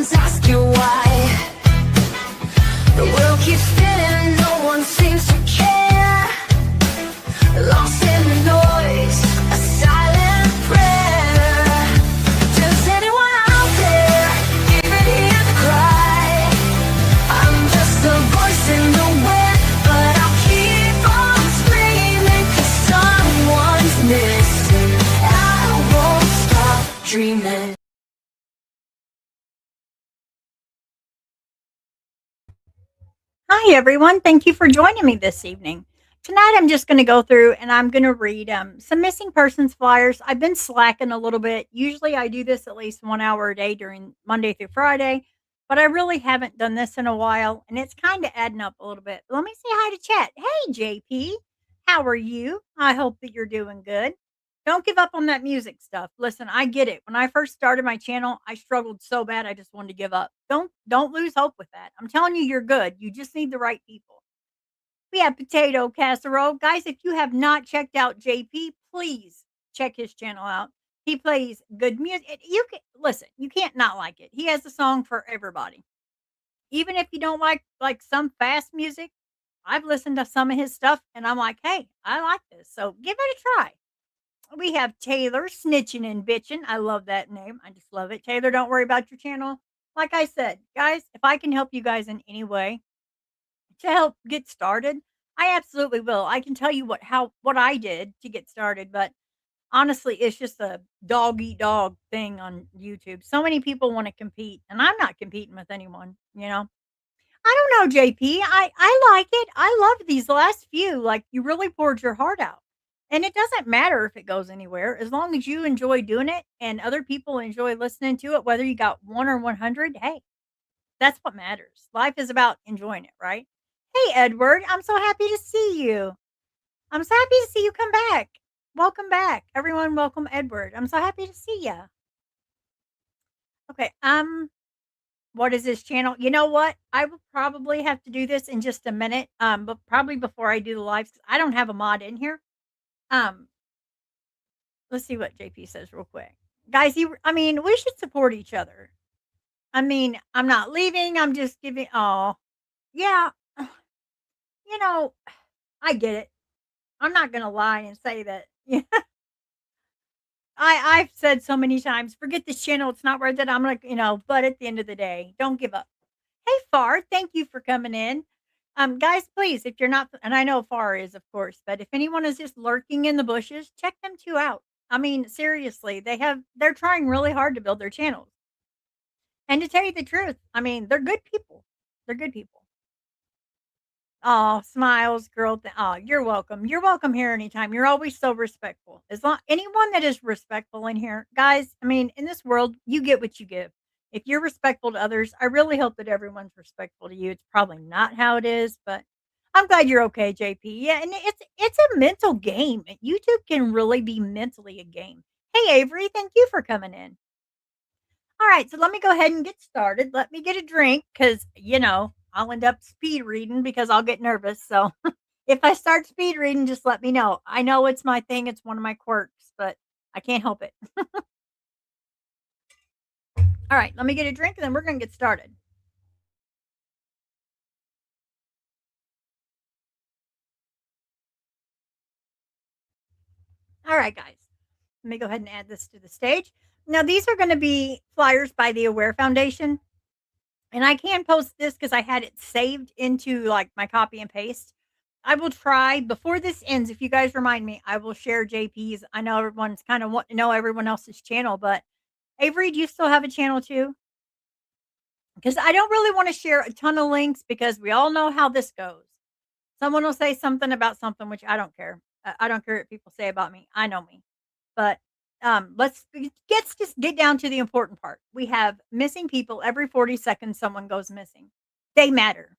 questions, ask you why. The world keeps spinning, no one seems to care. Lost in the noise, a silent prayer. Does anyone out there even hear the cry? I'm just a voice in the wind, but I'll keep on screaming, 'cause someone's missing. I won't stop dreaming. Hi, everyone. Thank you for joining me this evening. Tonight, I'm just going to go through and I'm going to read some missing persons flyers. I've been slacking a little bit. Usually, I do this at least 1 hour a day during Monday through Friday, but I really haven't done this in a while, and it's kind of adding up a little bit. Let me say hi to chat. Hey, JP. How are you? I hope that you're doing good. Don't give up on that music stuff. Listen, I get it. When I first started my channel, I struggled so bad I just wanted to give up. Don't lose hope with that. I'm telling you you're good. You just need the right people. We have potato casserole. Guys, if you have not checked out JP, please check his channel out. He plays good music. You can listen, you can't not like it. He has a song for everybody. Even if you don't like some fast music, I've listened to some of his stuff and I'm like, "Hey, I like this." So give it a try. We have Taylor snitching and bitching. I love that name. I just love it. Taylor, don't worry about your channel. Like I said, guys, if I can help you guys in any way to help get started, I absolutely will. I can tell you what I did to get started, but honestly, it's just a dog eat dog thing on YouTube. So many people want to compete, and I'm not competing with anyone. I don't know, JP. I like it. I love these last few. Like, you really poured your heart out. And it doesn't matter if it goes anywhere as long as you enjoy doing it and other people enjoy listening to it, whether you got 1 or 100. Hey, that's what matters. Life is about enjoying it, right? Hey, Edward, I'm so happy to see you. I'm so happy to see you come back. Welcome back. Everyone, welcome Edward. I'm so happy to see you. Okay, what is this channel? You know what? I will probably have to do this in just a minute. But probably before I do the lives, 'cause I don't have a mod in here. Um, let's see what JP says real quick. Guys, I mean, we should support each other. I mean, I'm not leaving. I'm just giving. Oh, yeah. You know, I get it. I'm not gonna lie and say that. Yeah, I've said so many times, forget this channel. It's not worth it. I'm like. But at the end of the day, don't give up. Hey, Far, thank you for coming in. Guys, please, if you're not, and I know Far is, of course, but if anyone is just lurking in the bushes, check them two out. I mean, seriously, they're trying really hard to build their channels. And to tell you the truth, I mean, they're good people. They're good people. Oh, smiles, girl. Oh, you're welcome. You're welcome here anytime. You're always so respectful. As long anyone that is respectful in here, guys. I mean, in this world, you get what you give. If you're respectful to others, I really hope that everyone's respectful to you. It's probably not how it is, but I'm glad you're okay, JP. Yeah, and it's a mental game. YouTube can really be mentally a game. Hey, Avery, thank you for coming in. All right, so let me go ahead and get started. Let me get a drink because, I'll end up speed reading because I'll get nervous. So if I start speed reading, just let me know. I know it's my thing, it's one of my quirks, but I can't help it. All right, let me get a drink and then we're going to get started. All right, guys, let me go ahead and add this to the stage. Now, these are going to be flyers by the Aware Foundation. And I can post this because I had it saved into like my copy and paste. I will try before this ends. If you guys remind me, I will share JP's. I know everyone's kind of wanting to know everyone else's channel, but Avery, do you still have a channel too? Because I don't really want to share a ton of links because we all know how this goes. Someone will say something about something, which I don't care. I don't care what people say about me. I know me. But let's just get down to the important part. We have missing people every 40 seconds. Someone goes missing. They matter.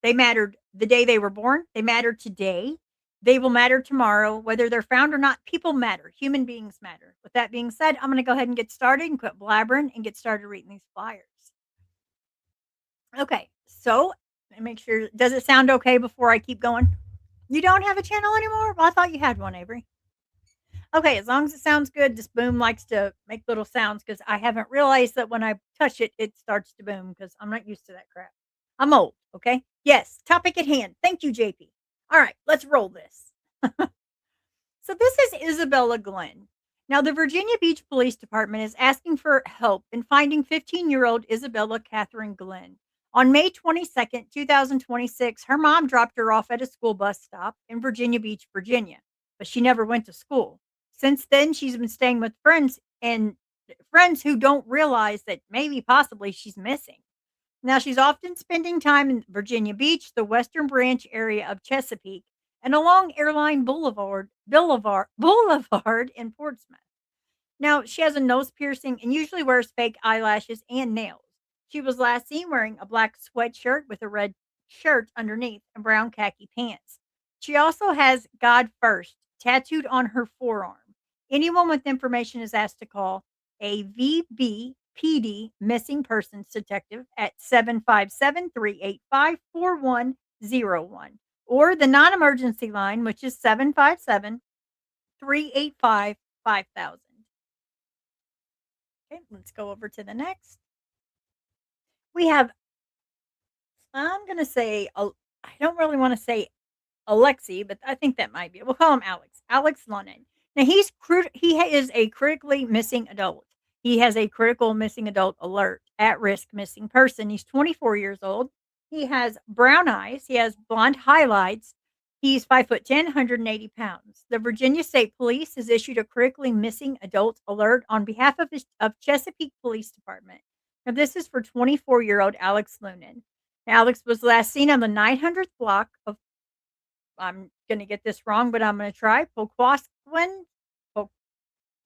They mattered the day they were born. They matter today. They will matter tomorrow, whether they're found or not. People matter. Human beings matter. With that being said, I'm going to go ahead and get started and quit blabbering and get started reading these flyers. Okay, so let me make sure. Does it sound okay before I keep going? You don't have a channel anymore? Well, I thought you had one, Avery. Okay, as long as it sounds good, this boom likes to make little sounds because I haven't realized that when I touch it, it starts to boom because I'm not used to that crap. I'm old, okay? Yes, topic at hand. Thank you, JP. All right, let's roll this. So this is Isabella Glenn. Now, the Virginia Beach Police Department is asking for help in finding 15-year-old Isabella Catherine Glenn. On May 22nd, 2026, her mom dropped her off at a school bus stop in Virginia Beach, Virginia, but she never went to school. Since then, she's been staying with friends and friends who don't realize that maybe possibly she's missing. Now, she's often spending time in Virginia Beach, the Western Branch area of Chesapeake, and along Airline Boulevard in Portsmouth. Now, she has a nose piercing and usually wears fake eyelashes and nails. She was last seen wearing a black sweatshirt with a red shirt underneath and brown khaki pants. She also has God First tattooed on her forearm. Anyone with information is asked to call a VBPD missing persons detective at 757-385-4101 or the non emergency line, which is 757-385-5000. Okay, let's go over to the next. We have, I'm going to say, I don't really want to say Alexi, but I think that might be it. We'll call him Alex. Alex Lunnan. Now is a critically missing adult. He has a critical missing adult alert, at risk missing person. He's 24 years old. He has brown eyes. He has blonde highlights. He's 5'10", 180 pounds. The Virginia State Police has issued a critically missing adult alert on behalf of Chesapeake Police Department. Now, this is for 24-year-old Alex Lunan. Now, Alex was last seen on the 900th block of I'm gonna get this wrong, but I'm gonna try. Poquasquin Po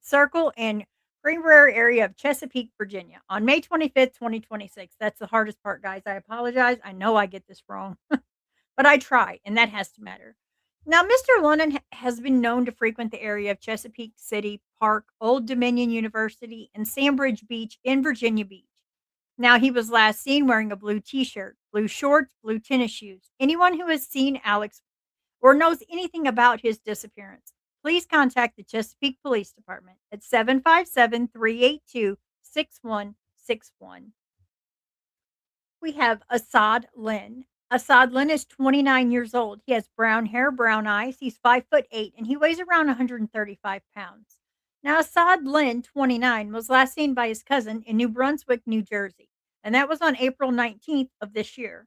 Circle in Greenbrier area of Chesapeake, Virginia, on May 25th, 2026. That's the hardest part, guys. I apologize. I know I get this wrong, but I try, and that has to matter. Now, Mr. London has been known to frequent the area of Chesapeake City Park, Old Dominion University, and Sandbridge Beach in Virginia Beach. Now, he was last seen wearing a blue t shirt, blue shorts, blue tennis shoes. Anyone who has seen Alex or knows anything about his disappearance, please contact the Chesapeake Police Department at 757-382-6161. We have Assad Lynn. Assad Lynn is 29 years old. He has brown hair, brown eyes. He's 5'8", and he weighs around 135 pounds. Now, Assad Lynn, 29, was last seen by his cousin in New Brunswick, New Jersey, and that was on April 19th of this year.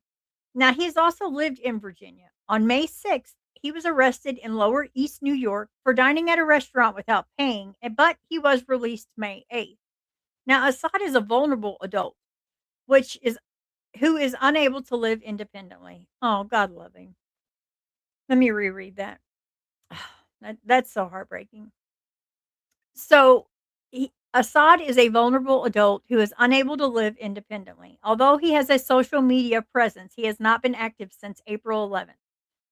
Now, he's also lived in Virginia. On May 6th, he was arrested in Lower East New York for dining at a restaurant without paying, but he was released May 8th. Now, Assad is a vulnerable adult, which is who is unable to live independently. Oh, God love him. Let me reread that. That's so heartbreaking. So, Assad is a vulnerable adult who is unable to live independently. Although he has a social media presence, he has not been active since April 11th.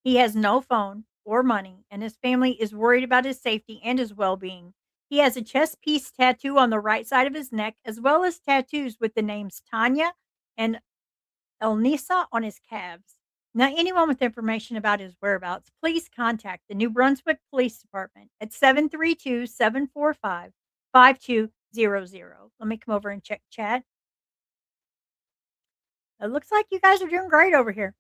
He has no phone or money, and his family is worried about his safety and his well being. He has a chest piece tattoo on the right side of his neck, as well as tattoos with the names Tanya and Elnisa on his calves. Now, anyone with information about his whereabouts, please contact the New Brunswick Police Department at 732-745-5200. Let me come over and check chat. It looks like you guys are doing great over here.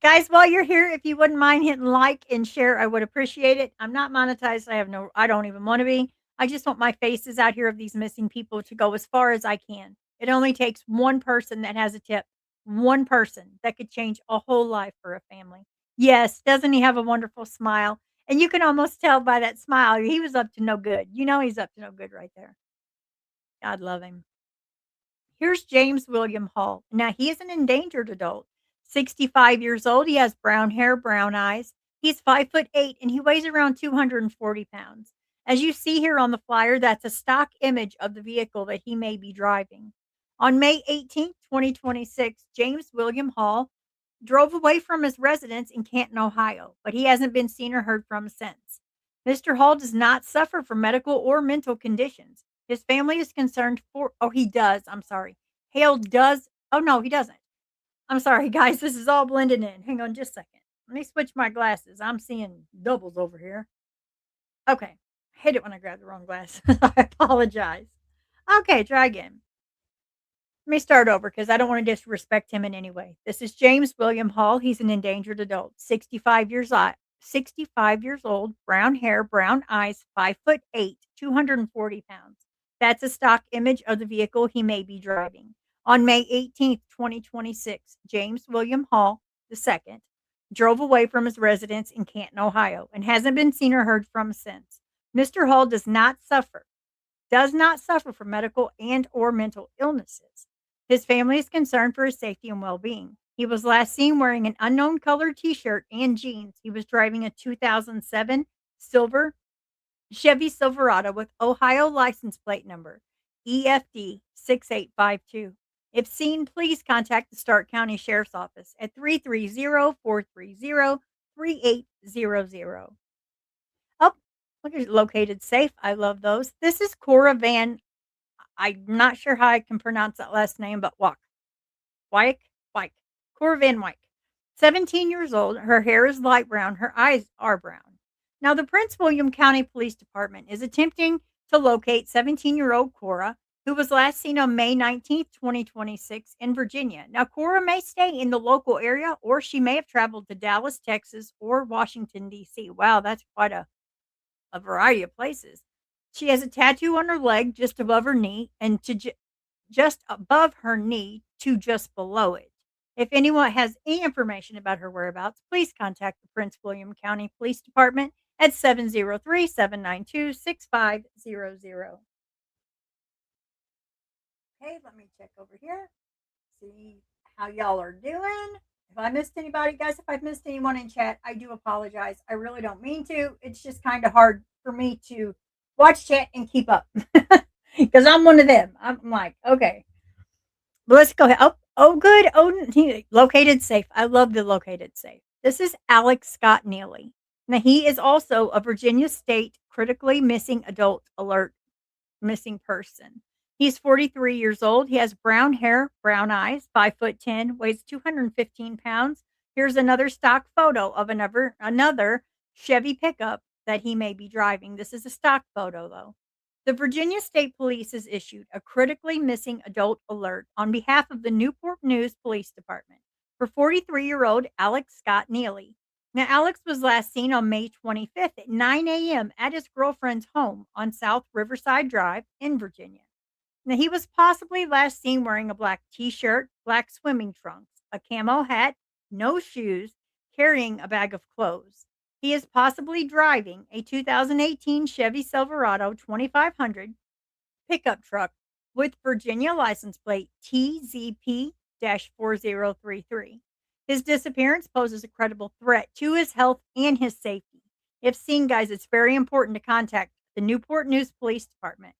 Guys, while you're here, if you wouldn't mind hitting like and share, I would appreciate it. I'm not monetized. I don't even want to be. I just want my faces out here of these missing people to go as far as I can. It only takes one person that has a tip, one person that could change a whole life for a family. Yes, doesn't he have a wonderful smile? And you can almost tell by that smile, he was up to no good. You know, he's up to no good right there. God love him. Here's James William Hall. Now, he is an endangered adult, 65 years old. He has brown hair, brown eyes. He's 5'8", and he weighs around 240 pounds. As you see here on the flyer, that's a stock image of the vehicle that he may be driving. On May 18th, 2026, James William Hall drove away from his residence in Canton, Ohio, but he hasn't been seen or heard from since. Mr. Hall does not suffer from medical or mental conditions. His family is concerned for, oh, he does. I'm sorry. Hale does. Oh, no, he doesn't. I'm sorry, guys. This is all blended in. Hang on just a second. Let me switch my glasses. I'm seeing doubles over here. Okay. I hate it when I grab the wrong glass. I apologize. Okay, try again. Let me start over because I don't want to disrespect him in any way. This is James William Hall. He's an endangered adult, 65 years old, brown hair, brown eyes, 5'8", 240 pounds. That's a stock image of the vehicle he may be driving. On May 18th, 2026, James William Hall II drove away from his residence in Canton, Ohio, and hasn't been seen or heard from since. Mr. Hall does not suffer from medical and or mental illnesses. His family is concerned for his safety and well-being. He was last seen wearing an unknown colored t-shirt and jeans. He was driving a 2007 silver Chevy Silverado with Ohio license plate number EFD 6852. If seen, please contact the Stark County Sheriff's Office at 330-430-3800. Oh, look at located safe. I love those. This is Cora Van. I'm not sure how I can pronounce that last name, but Wyke, Wyke, Cora Van Wyke. 17 years old. Her hair is light brown. Her eyes are brown. Now, the Prince William County Police Department is attempting to locate 17-year-old Cora, who was last seen on May 19th, 2026 in Virginia. Now, Cora may stay in the local area or she may have traveled to Dallas, Texas, or Washington, D.C. Wow, that's quite a variety of places. She has a tattoo on her leg just above her knee and just above her knee to just below it. If anyone has any information about her whereabouts, please contact the Prince William County Police Department at 703-792-6500. Okay, let me check over here. See how y'all are doing. If I missed anybody, guys, if I've missed anyone in chat, I do apologize. I really don't mean to. It's just kind of hard for me to watch chat and keep up because I'm one of them. I'm like, okay, well, let's go ahead. Oh, good. Oh, located safe. I love the located safe. This is Alex Scott Neely. Now, he is also a Virginia State critically missing adult alert missing person. He's 43 years old. He has brown hair, brown eyes, 5'10", weighs 215 pounds. Here's another stock photo of another Chevy pickup that he may be driving. This is a stock photo, though. The Virginia State Police has issued a critically missing adult alert on behalf of the Newport News Police Department for 43-year-old Alex Scott Neely. Now, Alex was last seen on May 25th at 9 a.m. at his girlfriend's home on South Riverside Drive in Virginia. Now, he was possibly last seen wearing a black t shirt, black swimming trunks, a camo hat, no shoes, carrying a bag of clothes. He is possibly driving a 2018 Chevy Silverado 2500 pickup truck with Virginia license plate TZP 4033. His disappearance poses a credible threat to his health and his safety. If seen, guys, it's very important to contact the Newport News Police Department,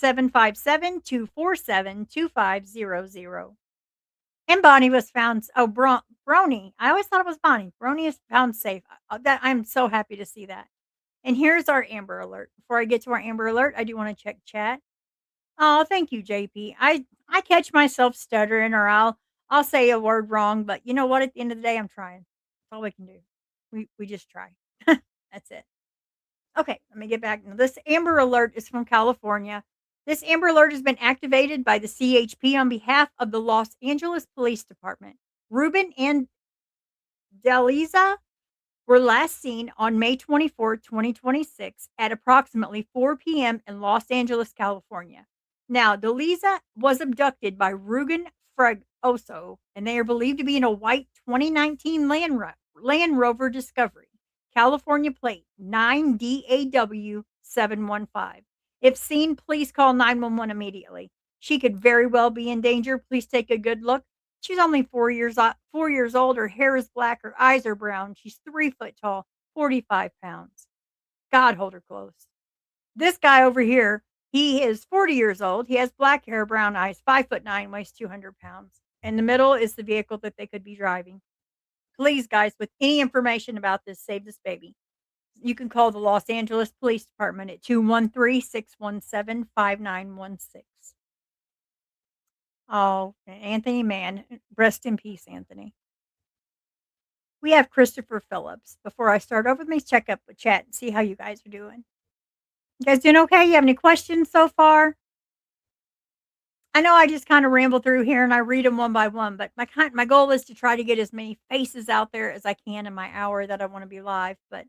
757-247-2500. And Bonnie was found. Oh, Brony. I always thought it was Bonnie. Brony is found safe. That I'm so happy to see that. And here's our Amber Alert. Before I get to our Amber Alert, I do want to check chat. Oh, thank you, JP. I catch myself stuttering or I'll say a word wrong, but you know what? At the end of the day, I'm trying. That's all we can do. We just try. That's it. Okay, let me get back. Now, this Amber Alert is from California. This Amber Alert has been activated by the CHP on behalf of the Los Angeles Police Department. Ruben and Deliza were last seen on May 24, 2026 at approximately 4 p.m. in Los Angeles, California. Now, Deliza was abducted by Rugen Fregoso, and they are believed to be in a white 2019 Land Rover Discovery, California plate 9DAW 715. If seen, please call 911 immediately. She could very well be in danger. Please take a good look. She's only 4 years old. Her hair is black. Her eyes are brown. She's 3 foot tall, 45 pounds. God, hold her close. This guy over here, he is 40 years old. He has black hair, brown eyes, 5'9", weighs 200 pounds. In the middle is the vehicle that they could be driving. Please, guys, with any information about this, save this baby. You can call the Los Angeles Police Department at 213-617-5916. Oh, Anthony Mann, rest in peace, Anthony. We have Christopher Phillips. Before I start over, let me check up with chat and see how you guys are doing. You guys doing okay? You have any questions so far? I know I just kind of ramble through here and I read them one by one, but my goal is to try to get as many faces out there as I can in my hour that I want to be live. But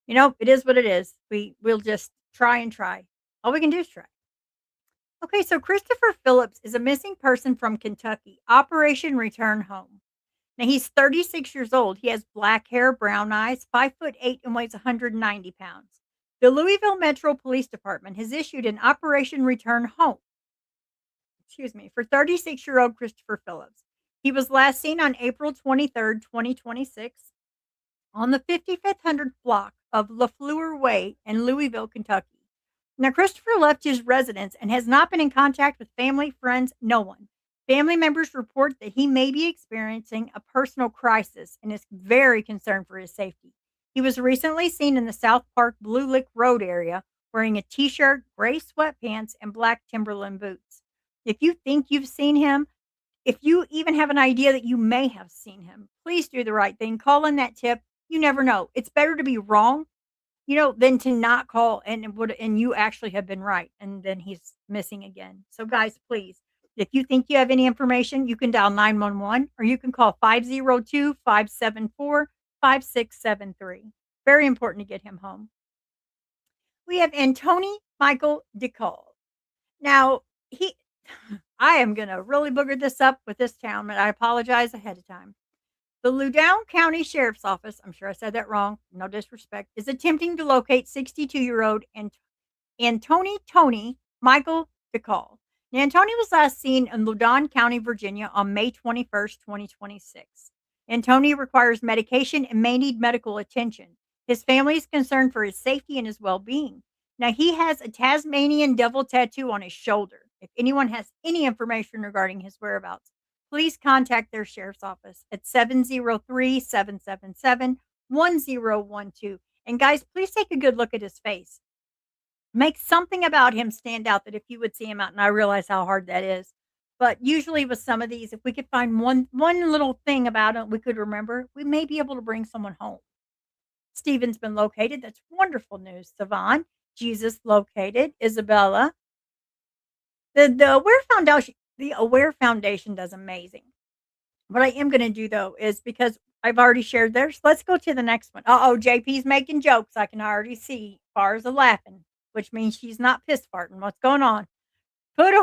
it is what it is. We'll just try and try. All we can do is try. Okay, so Christopher Phillips is a missing person from Kentucky. Operation Return Home. Now he's 36 years old. He has black hair, brown eyes, 5'8" and weighs 190 pounds. The Louisville Metro Police Department has issued an Operation Return Home, for 36-year-old Christopher Phillips. He was last seen on April 23rd, 2026 on the 5500th block of LaFleur Way in Louisville, Kentucky. Now, Christopher left his residence and has not been in contact with family, friends, no one. Family members report that he may be experiencing a personal crisis and is very concerned for his safety. He was recently seen in the South Park Blue Lick Road area wearing a t shirt, gray sweatpants, and black Timberland boots. If you think you've seen him, if you even have an idea that you may have seen him, please do the right thing. Call in that tip. You never know. It's better to be wrong, than to not call and you actually have been right and then he's missing again. So guys, please, if you think you have any information, you can dial 911 or you can call 502-574-5673. Very important to get him home. We have Antony Michael DeCall. Now, he I am going to really booger this up with this town, but I apologize ahead of time. The Loudoun County Sheriff's Office, I'm sure I said that wrong, no disrespect, is attempting to locate 62-year-old Tony Michael DeCall. Now, Antony was last seen in Loudoun County, Virginia on May 21st, 2026. Antony requires medication and may need medical attention. His family is concerned for his safety and his well being. Now, he has a Tasmanian devil tattoo on his shoulder. If anyone has any information regarding his whereabouts, please contact their sheriff's office at 703-777-1012. And guys, please take a good look at his face. Make something about him stand out that if you would see him out, and I realize how hard that is. But usually with some of these, if we could find one little thing about him we could remember, we may be able to bring someone home. Stephen's been located. That's wonderful news. Savon, Jesus located. Isabella. The Aware Foundation does amazing. What I am going to do though is because I've already shared theirs. Let's go to the next one. JP's making jokes. I can already see Fars a laughing, which means she's not piss farting. What's going on? Put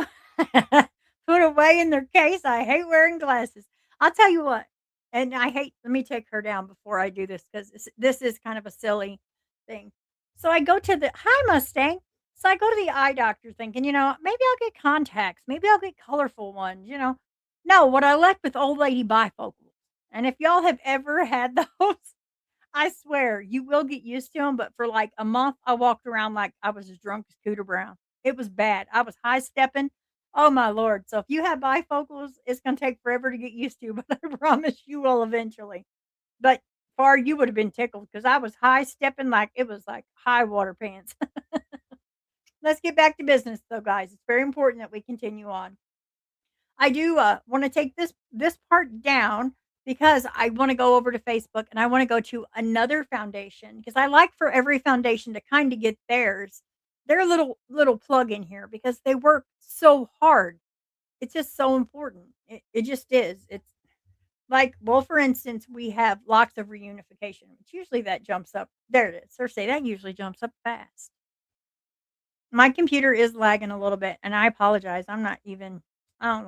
put away in their case. I hate wearing glasses. I'll tell you what, and I hate. Let me take her down before I do this because this is kind of a silly thing. So I go to the hi Mustang. So I go to the eye doctor thinking, maybe I'll get contacts. Maybe I'll get colorful ones. No, what I left with old lady bifocals. And if y'all have ever had those, I swear you will get used to them. But for like a month, I walked around like I was as drunk as Cooter Brown. It was bad. I was high stepping. Oh my Lord. So if you have bifocals, it's going to take forever to get used to, but I promise you will eventually. But far, you would have been tickled because I was high stepping like it was like high water pants. Let's get back to business though, guys. It's very important that we continue on. I do want to take this part down because I want to go over to Facebook and I want to go to another foundation because I like for every foundation to kind of get their little plug in here because they work so hard. It's just so important. It just is. It's like, well, for instance, we have locks of reunification, which usually that jumps up. There it is. Cersei, that usually jumps up fast. My computer is lagging a little bit, and I apologize. I don't know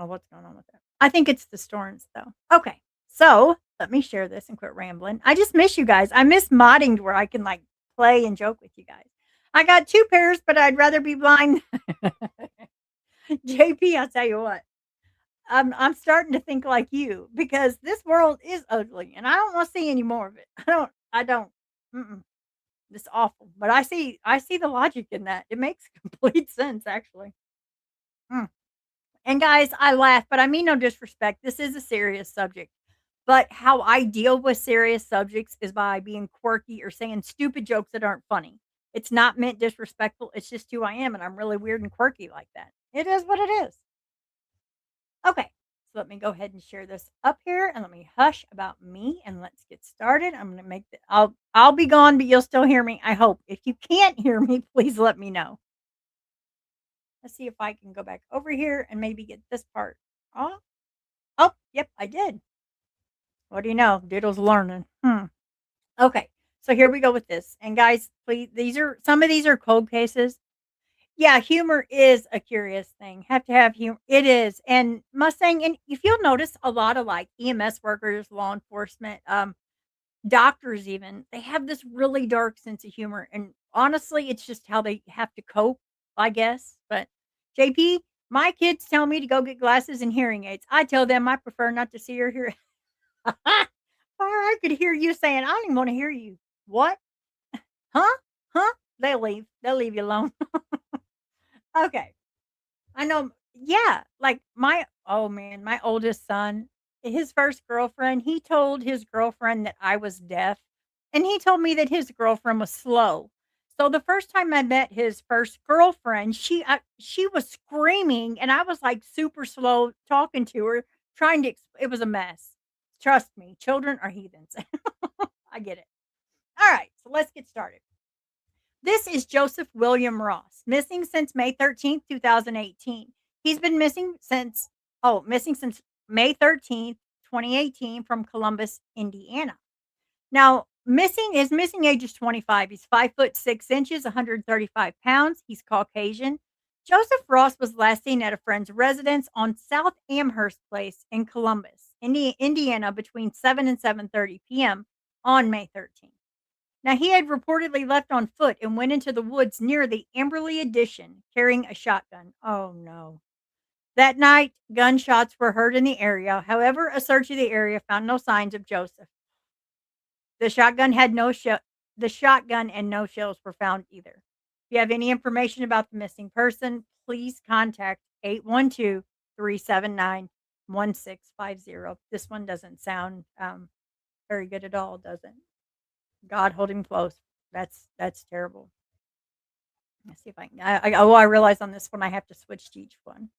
what's going on with it. I think it's the storms, though. Okay, so let me share this and quit rambling. I just miss you guys. I miss modding to where I can like play and joke with you guys. I got two pairs, but I'd rather be blind. JP, I'll tell you what. I'm starting to think like you because this world is ugly, and I don't want to see any more of it. I don't. Mm-mm. It's awful, but I see the logic in that. It makes complete sense, actually. Mm. And guys, I laugh, but I mean no disrespect. This is a serious subject. But how I deal with serious subjects is by being quirky or saying stupid jokes that aren't funny. It's not meant disrespectful. It's just who I am, and I'm really weird and quirky like that. It is what it is. Okay. let me go ahead and share this up here and let me hush about me and let's get started. I'm going to make the I'll be gone, but you'll still hear me. I hope. If you can't hear me, please let me know. Let's see if I can go back over here and maybe get this part. Oh, oh, yep, I did. What do you know? Diddle's learning. Okay. So here we go with this. And guys, please, some of these are cold cases. Yeah, humor is a curious thing. Have to have humor. It is. And Mustang, and if you'll notice a lot of like EMS workers, law enforcement, doctors even, they have this really dark sense of humor. And honestly, it's just how they have to cope, I guess. But JP, my kids tell me to go get glasses and hearing aids. I tell them I prefer not to see or hear. Or I could hear you saying, I don't even want to hear you. What? Huh? Huh? They'll leave. They'll leave you alone. Okay. I know, yeah, like, oh, man, my oldest son, his first girlfriend, he told his girlfriend that I was deaf, and he told me that his girlfriend was slow. So the first time I met his first girlfriend, she was screaming, and I was, like, super slow talking to her, trying to ex it was a mess. Trust me, children are heathens. I get it. Alright, so let's get started. This is Joseph William Ross, missing since May 13th, 2018. He's been missing since May 13th, 2018 from Columbus, Indiana. Now, his missing age is 25. He's 5'6", 135 pounds. He's Caucasian. Joseph Ross was last seen at a friend's residence on South Amherst Place in Columbus, Indiana between 7 and 7:30 p.m. on May 13th. Now, he had reportedly left on foot and went into the woods near the Amberley Addition carrying a shotgun. Oh, no. That night, gunshots were heard in the area. However, a search of the area found no signs of Joseph. The shotgun had no shell. The shotgun and no shells were found either. If you have any information about the missing person, please contact 812-379-1650. This one doesn't sound very good at all, does it? God hold him close. That's terrible. Let's see if I can. I realize on this one I have to switch to each one.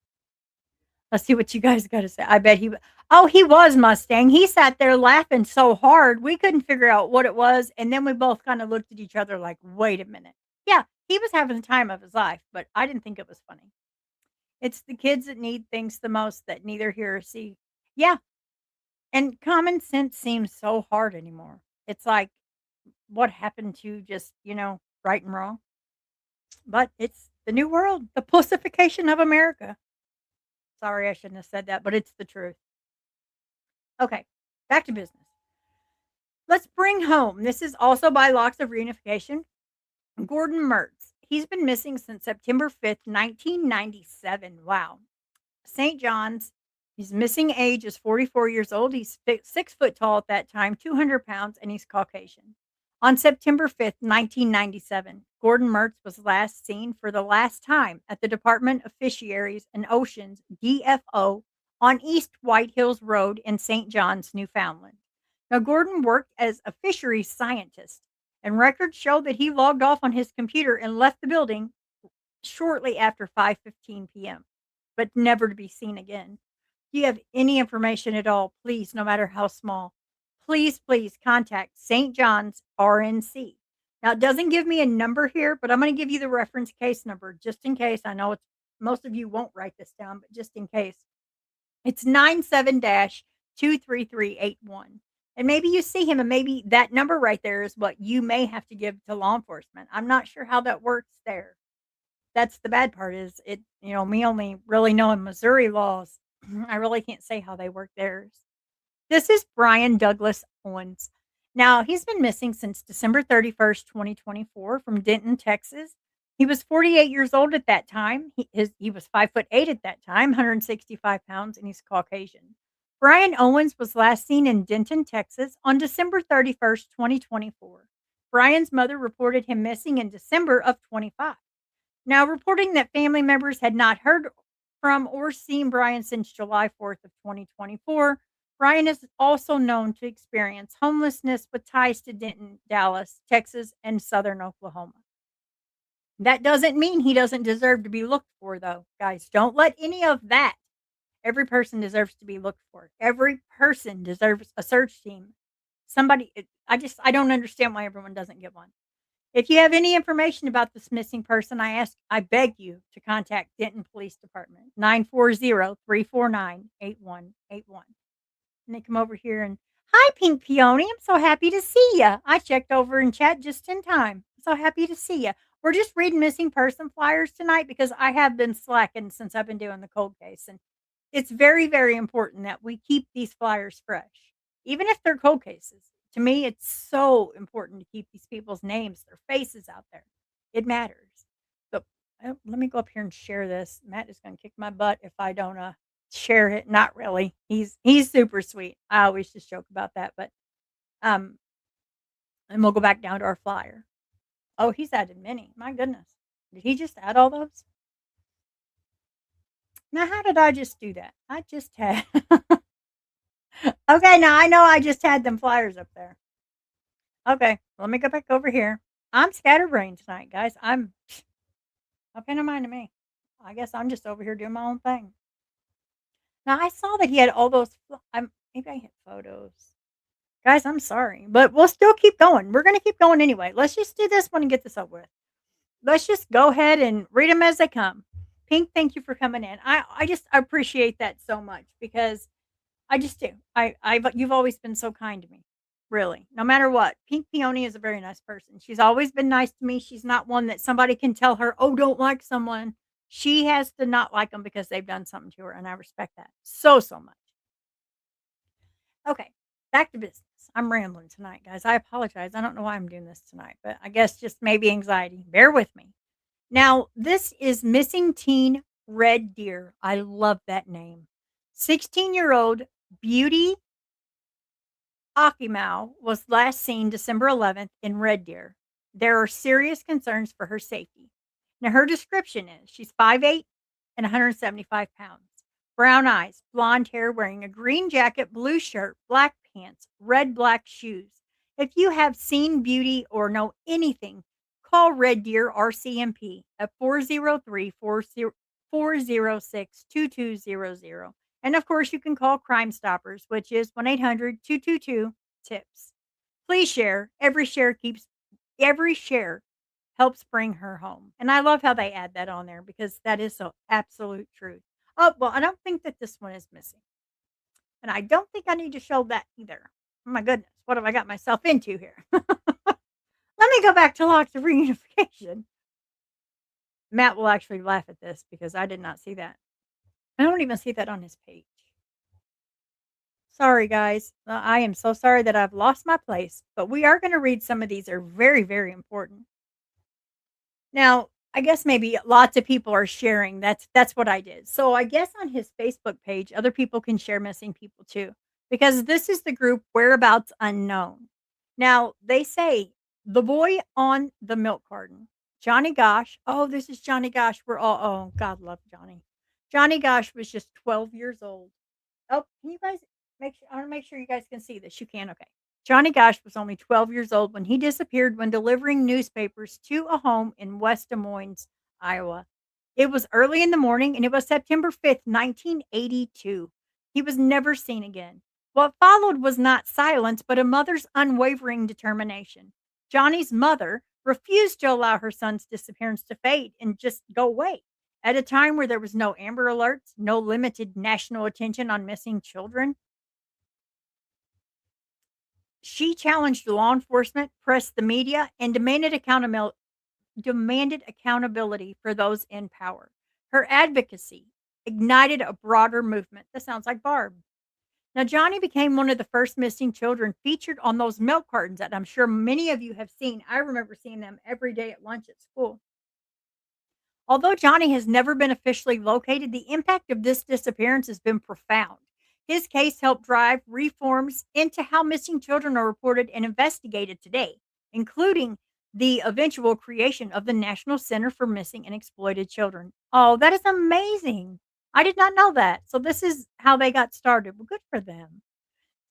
Let's see what you guys got to say. I bet he was Mustang. He sat there laughing so hard we couldn't figure out what it was, and then we both kind of looked at each other like, "Wait a minute." Yeah, he was having the time of his life, but I didn't think it was funny. It's the kids that need things the most that neither hear or see. Yeah, and common sense seems so hard anymore. It's like what happened to just, right and wrong. But it's the new world, the pussification of America. Sorry, I shouldn't have said that, but it's the truth. Okay, back to business. Let's bring home. This is also by Locks of Reunification. Gordon Mertz. He's been missing since September 5th, 1997. Wow. St. John's. His missing age is 44 years old. He's 6 foot tall at that time, 200 pounds, and he's Caucasian. On September 5th, 1997, Gordon Mertz was last seen for the last time at the Department of Fisheries and Oceans, DFO, on East White Hills Road in St. John's, Newfoundland. Now, Gordon worked as a fisheries scientist, and records show that he logged off on his computer and left the building shortly after 5:15 p.m., but never to be seen again. If you have any information at all, please, no matter how small, please contact St. John's RNC. Now, it doesn't give me a number here, but I'm going to give you the reference case number just in case. I know most of you won't write this down, but just in case. It's 97-23381. And maybe you see him, and maybe that number right there is what you may have to give to law enforcement. I'm not sure how that works there. That's the bad part is me only really knowing Missouri laws. I really can't say how they work theirs. This is Brian Douglas Owens. Now, he's been missing since December 31st, 2024 from Denton, Texas. He was 48 years old at that time. He was 5'8" at that time, 165 pounds, and he's Caucasian. Brian Owens was last seen in Denton, Texas on December 31st, 2024. Brian's mother reported him missing in December of 25. Now, reporting that family members had not heard from or seen Brian since July 4th of 2024, Brian is also known to experience homelessness with ties to Denton, Dallas, Texas, and southern Oklahoma. That doesn't mean he doesn't deserve to be looked for, though. Guys, don't let any of that Every person deserves to be looked for. Every person deserves a search team. I don't understand why everyone doesn't get one. If you have any information about this missing person, I beg you to contact Denton Police Department, 940-349-8181. And they come over here and, "Hi, Pink Peony. I'm so happy to see you. I checked over in chat just in time. So happy to see you. We're just reading missing person flyers tonight because I have been slacking since I've been doing the cold case. And it's very, very important that we keep these flyers fresh, even if they're cold cases. To me, it's so important to keep these people's names, their faces out there. It matters. So let me go up here and share this. Matt is going to kick my butt if I don't share it. Not really. He's super sweet. I always just joke about that, but um, and we'll go back down to our flyer. Oh, he's added many. My goodness, did he just add all those? Now, how did I just do that? I just had. Okay, now I know I just had them flyers up there. Okay, let me go back over here. I'm scatterbrained tonight, guys. I'm okay. No mind to me. I guess I'm just over here doing my own thing. Now I saw that he had all those. I'm maybe I hit photos. Guys, I'm sorry, but we'll still keep going. We're gonna keep going anyway. Let's just do this one and get this over with. Let's just go ahead and read them as they come. Pink, thank you for coming in. I just appreciate that so much because I just do. You've always been so kind to me. Really. No matter what. Pink Peony is a very nice person. She's always been nice to me. She's not one that somebody can tell her, "Oh, don't like someone." She has to not like them because they've done something to her, and I respect that so, so much. Okay, back to business. I'm rambling tonight, guys. I apologize. I don't know why I'm doing this tonight, but I guess just maybe anxiety. Bear with me. Now, this is Missing Teen Red Deer. I love that name. 16-year-old Beauty Akimau was last seen December 11th in Red Deer. There are serious concerns for her safety. Now, her description is she's 5'8" and 175 pounds. Brown eyes, blonde hair, wearing a green jacket, blue shirt, black pants, red black shoes. If you have seen Beauty or know anything, call Red Deer RCMP at 403 406 2200. And of course, you can call Crime Stoppers, which is 1-800-222-TIPS. Please share. Every share helps bring her home. And I love how they add that on there because that is so absolute truth. Oh, well, I don't think that this one is missing. And I don't think I need to show that either. Oh my goodness, what have I got myself into here? Let me go back to locked reunification. Matt will actually laugh at this because I did not see that. I don't even see that on his page. Sorry, guys. I am so sorry that I've lost my place, but we are going to read some of these. Are very, very important. Now, I guess maybe lots of people are sharing. That's what I did. So I guess on his Facebook page, other people can share missing people too, because this is the group Whereabouts Unknown. Now they say the boy on the milk carton, Johnny Gosh. Oh, this is Johnny Gosh. We're all oh God love Johnny. Johnny Gosh was just 12 years old. Oh, can you guys I want to make sure you guys can see this. You can, okay. Johnny Gosh was only 12 years old when he disappeared when delivering newspapers to a home in West Des Moines, Iowa. It was early in the morning and it was September 5th, 1982. He was never seen again. What followed was not silence, but a mother's unwavering determination. Johnny's mother refused to allow her son's disappearance to fade and just go away. At a time where there was no Amber Alerts, no limited national attention on missing children, she challenged law enforcement, pressed the media, and demanded accountability for those in power. Her advocacy ignited a broader movement. That sounds like Barb. Now, Johnny became one of the first missing children featured on those milk cartons that I'm sure many of you have seen. I remember seeing them every day at lunch at school. Although Johnny has never been officially located, the impact of this disappearance has been profound. His case helped drive reforms into how missing children are reported and investigated today, including the eventual creation of the National Center for Missing and Exploited Children. Oh, that is amazing. I did not know that. So, this is how they got started. Well, good for them.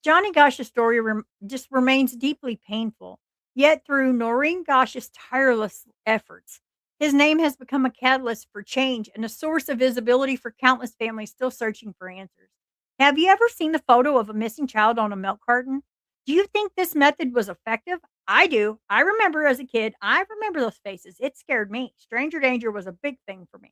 Johnny Gosh's story just remains deeply painful. Yet, through Noreen Gosh's tireless efforts, His name has become a catalyst for change and a source of visibility for countless families still searching for answers. Have you ever seen the photo of a missing child on a milk carton? Do you think this method was effective? I do. I remember as a kid, I remember those faces. It scared me. Stranger danger was a big thing for me.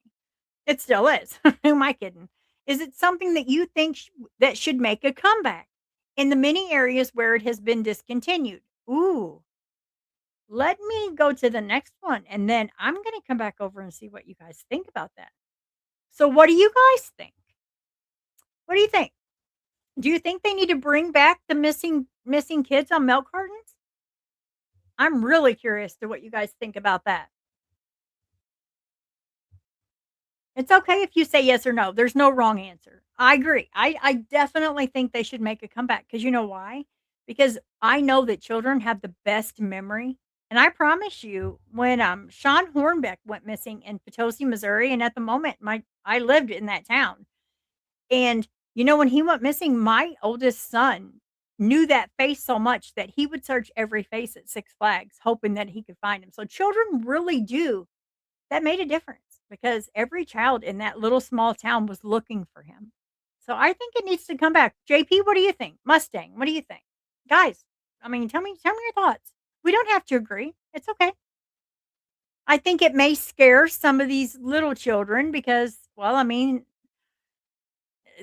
It still is. Who am I kidding? Is it something that you think that should make a comeback in the many areas where it has been discontinued? Ooh, let me go to the next one, and then I'm gonna come back over and see what you guys think about that. So what do you guys think? What do you think? Do you think they need to bring back the missing kids on milk cartons? I'm really curious to what you guys think about that. It's okay if you say yes or no. There's no wrong answer. I agree. I definitely think they should make a comeback because you know why? Because I know that children have the best memory. And I promise you, when Sean Hornbeck went missing in Potosi, Missouri, and at the moment I lived in that town. And when he went missing, my oldest son knew that face so much that he would search every face at Six Flags, hoping that he could find him. So children really do that made a difference because every child in that little small town was looking for him. So I think it needs to come back. JP, what do you think? Mustang, what do you think? Guys, I mean, tell me your thoughts. We don't have to agree. It's okay. I think it may scare some of these little children because, well, I mean,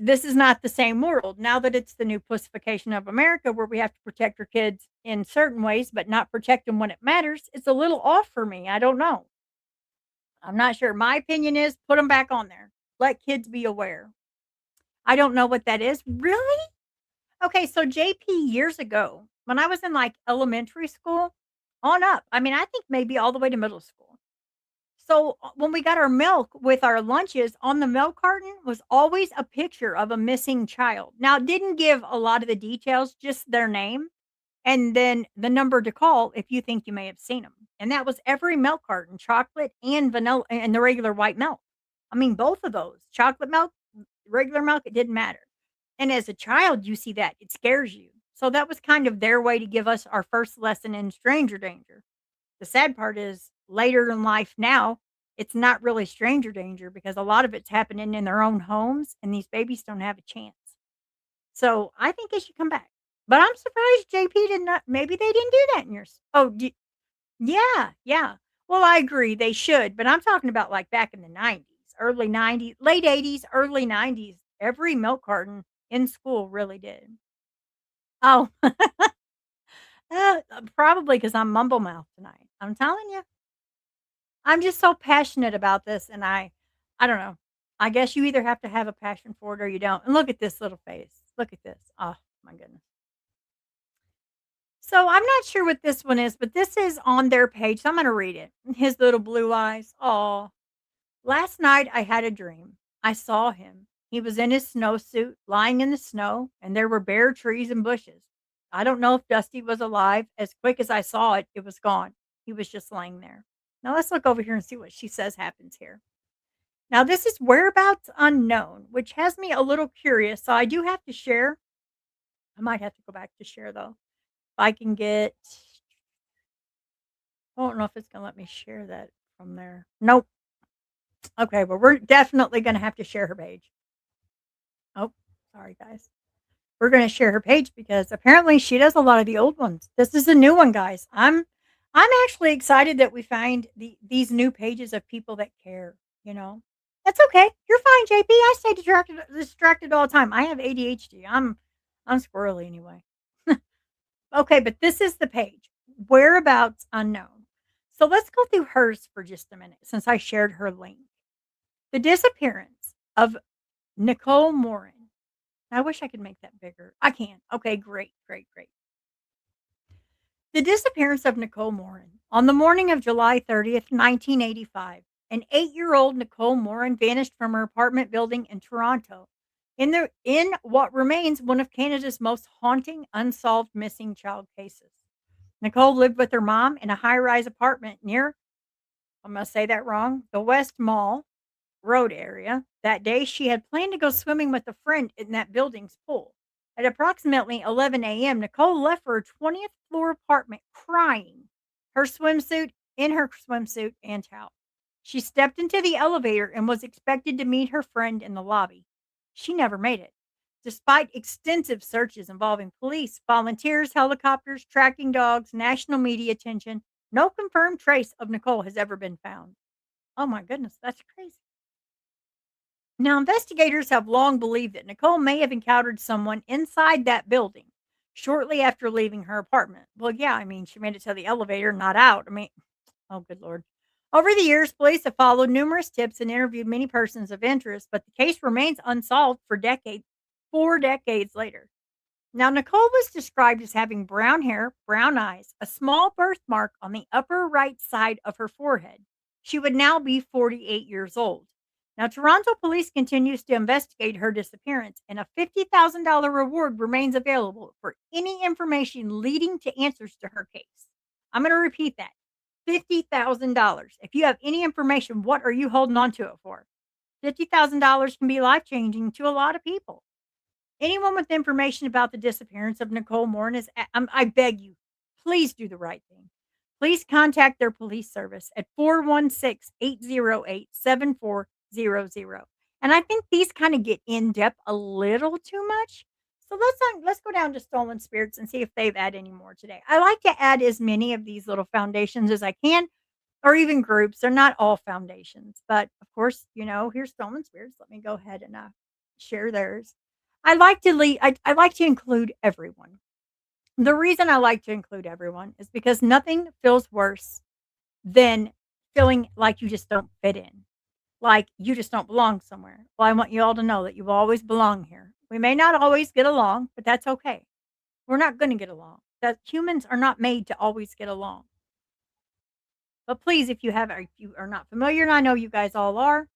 this is not the same world. Now that it's the new pussification of America where we have to protect our kids in certain ways, but not protect them when it matters, it's a little off for me. I don't know. I'm not sure. My opinion is put them back on there. Let kids be aware. I don't know what that is. Really? Okay, so JP years ago, when I was in like elementary school on up, I mean, I think maybe all the way to middle school. So when we got our milk with our lunches on the milk carton was always a picture of a missing child. Now, it didn't give a lot of the details, just their name and then the number to call if you think you may have seen them. And that was every milk carton, chocolate and vanilla and the regular white milk. I mean, both of those, chocolate milk, regular milk, it didn't matter. And as a child, you see that, it scares you. So that was kind of their way to give us our first lesson in stranger danger. The sad part is later in life now, it's not really stranger danger because a lot of it's happening in their own homes and these babies don't have a chance. So I think it should come back. But I'm surprised JP did not maybe they didn't do that in yours. Oh, yeah, yeah. Well, I agree they should, but I'm talking about like back in the 90s, early 90s, late 80s, early 90s. Every milk carton in school really did. Oh, probably because I'm mumble mouth tonight. I'm telling you. I'm just so passionate about this and I don't know. I guess you either have to have a passion for it or you don't. And look at this little face. Look at this. Oh my goodness. So I'm not sure what this one is, but this is on their page. So I'm going to read it. His little blue eyes. Oh, last night I had a dream. I saw him. He was in his snowsuit, lying in the snow, and there were bare trees and bushes. I don't know if Dusty was alive. As quick as I saw it, it was gone. He was just laying there. Now let's look over here and see what she says happens here. Now this is whereabouts unknown, which has me a little curious. So I do have to share. I might have to go back to share though. If I can get I don't know if it's gonna let me share that from there. Nope. Okay, well, we're definitely gonna have to share her page. Oh, sorry, guys. We're gonna share her page because apparently she does a lot of the old ones. This is a new one, guys. I'm actually excited that we find these new pages of people that care. You know, that's okay. You're fine, JP. I stay distracted all the time. I have ADHD. I'm squirrely anyway. Okay, but this is the page. Whereabouts unknown. So let's go through hers for just a minute since I shared her link. The disappearance of Nicole Morin. I wish I could make that bigger. I can. Okay, great, great, great. The disappearance of Nicole Morin. On the morning of July 30th, 1985, an 8-year-old Nicole Morin vanished from her apartment building in Toronto in what remains one of Canada's most haunting unsolved missing child cases. Nicole lived with her mom in a high-rise apartment near, I'm going to say that wrong, the West Mall Road area. That day, she had planned to go swimming with a friend in that building's pool. At approximately 11 a.m., Nicole left for her 20th floor apartment crying, her swimsuit and towel. She stepped into the elevator and was expected to meet her friend in the lobby. She never made it. Despite extensive searches involving police, volunteers, helicopters, tracking dogs, national media attention, no confirmed trace of Nicole has ever been found. Oh my goodness, that's crazy. Now, investigators have long believed that Nicole may have encountered someone inside that building shortly after leaving her apartment. Well, yeah, I mean, she made it to the elevator, not out. I mean, oh, good Lord. Over the years, police have followed numerous tips and interviewed many persons of interest, but the case remains unsolved for decades, 4 decades later. Now, Nicole was described as having brown hair, brown eyes, a small birthmark on the upper right side of her forehead. She would now be 48 years old. Now, Toronto police continues to investigate her disappearance, and a $50,000 reward remains available for any information leading to answers to her case. I'm going to repeat that $50,000. If you have any information, what are you holding on to it for? $50,000 can be life changing to a lot of people. Anyone with information about the disappearance of Nicole Morin is, I beg you, please do the right thing. Please contact their police service at 416-808-7400. And I think these kind of get in depth a little too much. So let's go down to Stolen Spirits and see if they've added any more today. I like to add as many of these little foundations as I can, or even groups. They're not all foundations, but of course, here's Stolen Spirits. Let me go ahead and share theirs. I like to include everyone. The reason I like to include everyone is because nothing feels worse than feeling like you just don't fit in, like you just don't belong somewhere. Well, I want you all to know that you always belong here. We may not always get along, but that's okay. We're not going to get along. That humans are not made to always get along. But please, if you are not familiar, and I know you guys all are,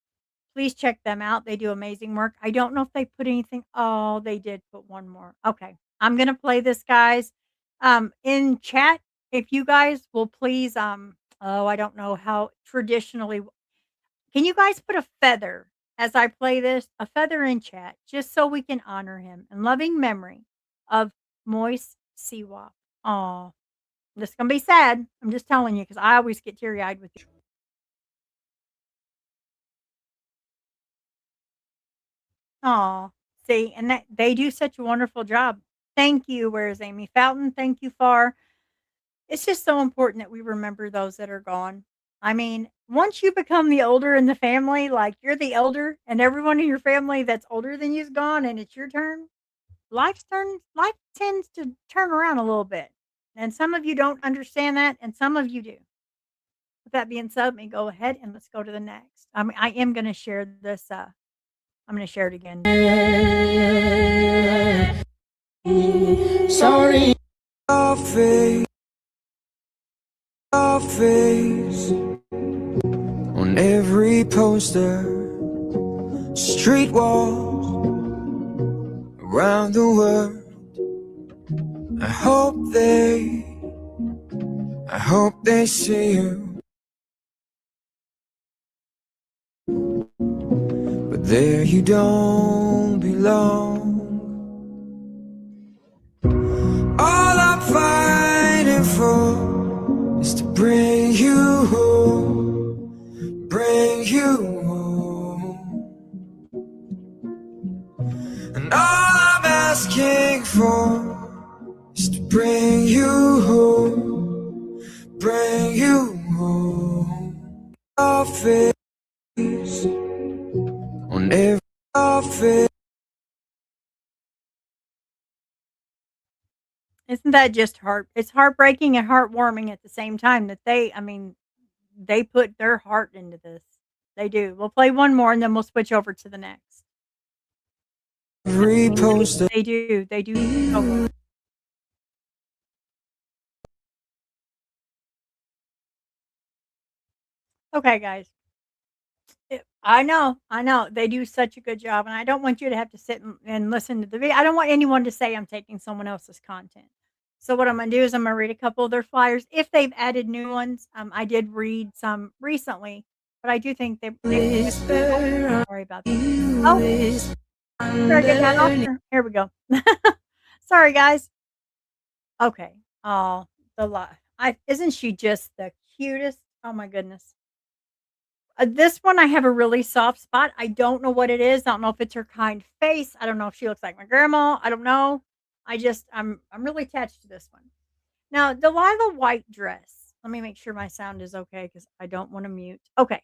please check them out. They do amazing work. I don't know if they put anything. Oh, they did put one more. Okay. I'm going to play this, guys. In chat, if you guys will please, oh, I don't know how traditionally, can you guys put a feather as I play this? A feather in chat, just so we can honor him in loving memory of Moise Siwa. Oh, this is going to be sad. I'm just telling you because I always get teary eyed with you. Oh, see, and that they do such a wonderful job. Thank you. Where's Amy Fountain? Thank you, Far. It's just so important that we remember those that are gone. I mean, once you become the older in the family, like you're the elder and everyone in your family that's older than you's gone and it's your turn, life tends to turn around a little bit. And some of you don't understand that and some of you do. With that being said, let me go ahead and let's go to the next. I am going to share this I'm going to share it again. Sorry. Your face on every poster, street walls around the world. I hope they see you, but there you don't belong. All I'm fighting for is to bring you home, bring you home. And all I'm asking for is to bring you home, bring you home. Your face on every face. Isn't that just it's heartbreaking and heartwarming at the same time that they put their heart into this. They do. We'll play one more and then we'll switch over to the next. I mean, Repost they do. They do so well. Okay, guys. I know. They do such a good job, and I don't want you to have to sit and listen to the video. I don't want anyone to say I'm taking someone else's content. So what I'm gonna do is I'm gonna read a couple of their flyers if they've added new ones. I did read some recently, but I do think they sorry about that. Oh, better get that off here. Here we go. Sorry, guys. Okay. Oh, the lot. I isn't she just the cutest? Oh my goodness. This one, I have a really soft spot. I don't know what it is. I don't know if it's her kind face. I don't know if she looks like my grandma. I don't know. I'm really attached to this one. Now, Delilah white dress. Let me make sure my sound is okay because I don't want to mute. Okay.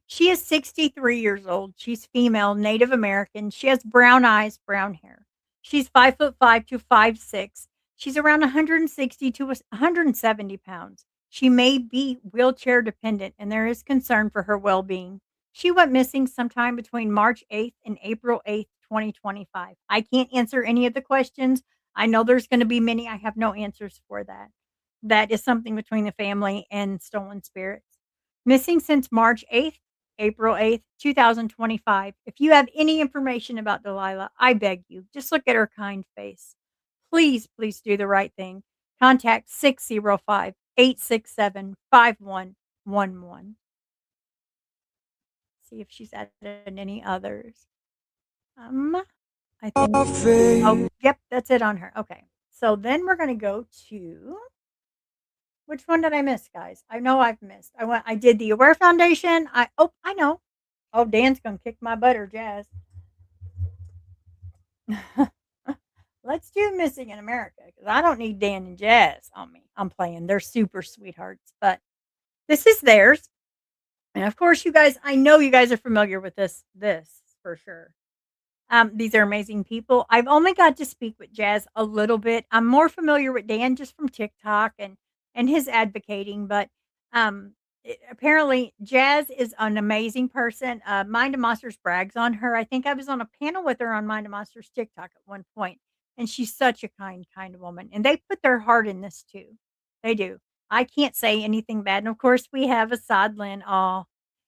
She is 63 years old. She's female, Native American. She has brown eyes, brown hair. She's 5'5" to 5'6". She's around 160 to 170 pounds. She may be wheelchair dependent, and there is concern for her well being. She went missing sometime between March 8th and April 8th, 2025. I can't answer any of the questions. I know there's going to be many. I have no answers for that. That is something between the family and stolen spirits. Missing since March 8th, April 8th, 2025. If you have any information about Delilah, I beg you, just look at her kind face. Please, please do the right thing. Contact 605-867-5111. See if she's added any others. I think. Oh, yep, that's it on her. Okay. So then we're going to go to which one did I miss, guys? I know I've missed. I did the Aware Foundation. I know. Oh, Dan's gonna kick my butt or Jazz. Let's do Missing in America because I don't need Dan and Jazz on me. I'm playing. They're super sweethearts, but this is theirs. And of course, you guys, I know you guys are familiar with this for sure. These are amazing people. I've only got to speak with Jazz a little bit. I'm more familiar with Dan just from TikTok and his advocating, but apparently Jazz is an amazing person. Mind of Monsters brags on her. I think I was on a panel with her on Mind of Monsters TikTok at one point, and she's such a kind woman. And they put their heart in this too. They do. I can't say anything bad. And of course, we have Assad Lynn. Oh,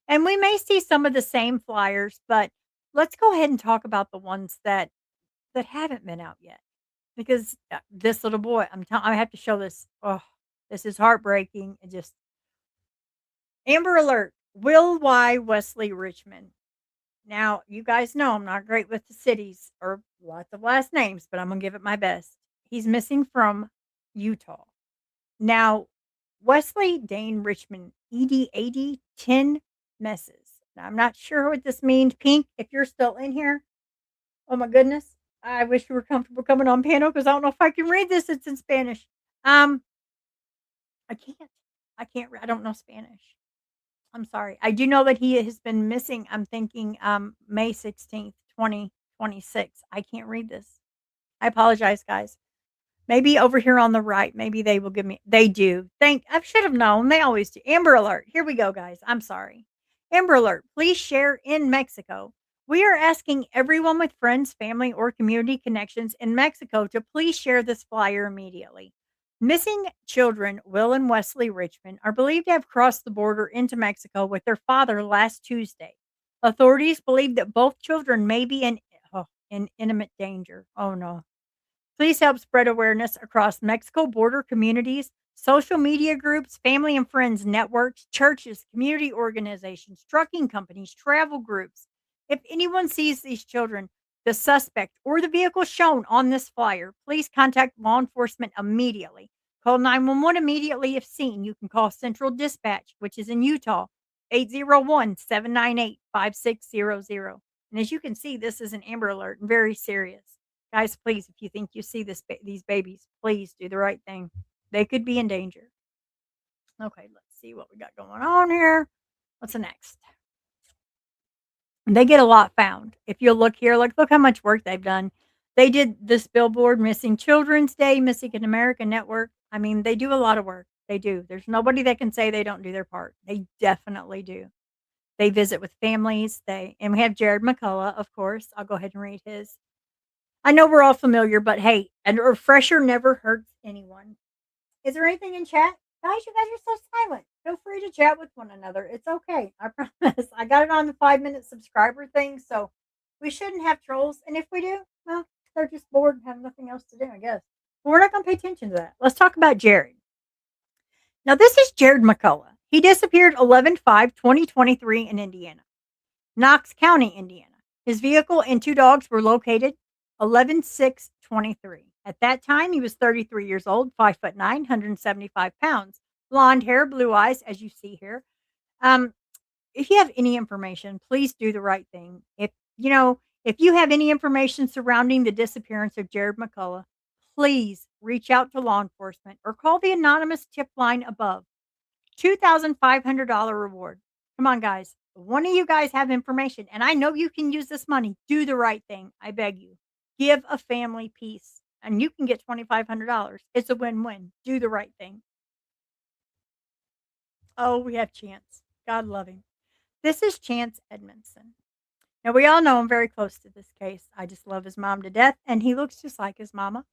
and we may see some of the same flyers, but let's go ahead and talk about the ones that haven't been out yet, because, this little boy, I have to show this. Oh, this is heartbreaking. It just Amber Alert, Will Y. Wesley Richmond. Now, you guys know I'm not great with the cities or lots of last names, but I'm gonna give it my best. He's missing from Utah. Now, Wesley Dane Richmond, ED80, 10 messes. Now, I'm not sure what this means. Pink, if you're still in here, oh my goodness. I wish you were comfortable coming on panel because I don't know if I can read this. It's in Spanish. Um, I can't. I don't know Spanish. I'm sorry. I do know that he has been missing. I'm thinking May 16th, 2026. I can't read this. I apologize, guys. Maybe over here on the right, maybe they will give me they do. I should have known. They always do. Amber alert. Here we go, guys. I'm sorry. Amber alert. Please share in Mexico. We are asking everyone with friends, family, or community connections in Mexico to please share this flyer immediately. Missing children, Will and Wesley Richmond, are believed to have crossed the border into Mexico with their father last Tuesday. Authorities believe that both children may be in imminent danger. Oh no. Please help spread awareness across Mexico border communities, social media groups, family and friends networks, churches, community organizations, trucking companies, travel groups. If anyone sees these children, the suspect, or the vehicle shown on this flyer, please contact law enforcement immediately. Call 911 immediately if seen. You can call Central Dispatch, which is in Utah, 801-798-5600. And as you can see, this is an Amber Alert and very serious. Guys, please, if you think you see these babies, please do the right thing. They could be in danger. Okay, let's see what we got going on here. What's the next? They get a lot found. If you'll look here, look how much work they've done. They did this billboard, Missing Children's Day, Missing in America Network. I mean, they do a lot of work. They do. There's nobody that can say they don't do their part. They definitely do. They visit with families. And we have Jared McCullough, of course. I'll go ahead and read his. I know we're all familiar, but hey, a refresher never hurts anyone. Is there anything in chat? Guys, you guys are so silent. Feel free to chat with one another. It's okay. I promise. I got it on the 5-minute subscriber thing, so we shouldn't have trolls. And if we do, well, they're just bored and have nothing else to do, I guess. But we're not going to pay attention to that. Let's talk about Jared. Now, this is Jared McCullough. He disappeared 11/5/2023 in Indiana, Knox County, Indiana. His vehicle and 2 dogs were located 11/6/23. At that time, he was 33 years old, 5'9", 175 pounds, blonde hair, blue eyes, as you see here. Um, if you have any information, please do the right thing. If you have any information surrounding the disappearance of Jared McCullough, please reach out to law enforcement or call the anonymous tip line above. $2,500 reward. Come on, guys. One of you guys have information, and I know you can use this money. Do the right thing. I beg you. Give a family peace, and you can get $2,500. It's a win win. Do the right thing. Oh, we have Chance. God love him. This is Chance Edmondson. Now, we all know I'm very close to this case. I just love his mom to death, and he looks just like his mama.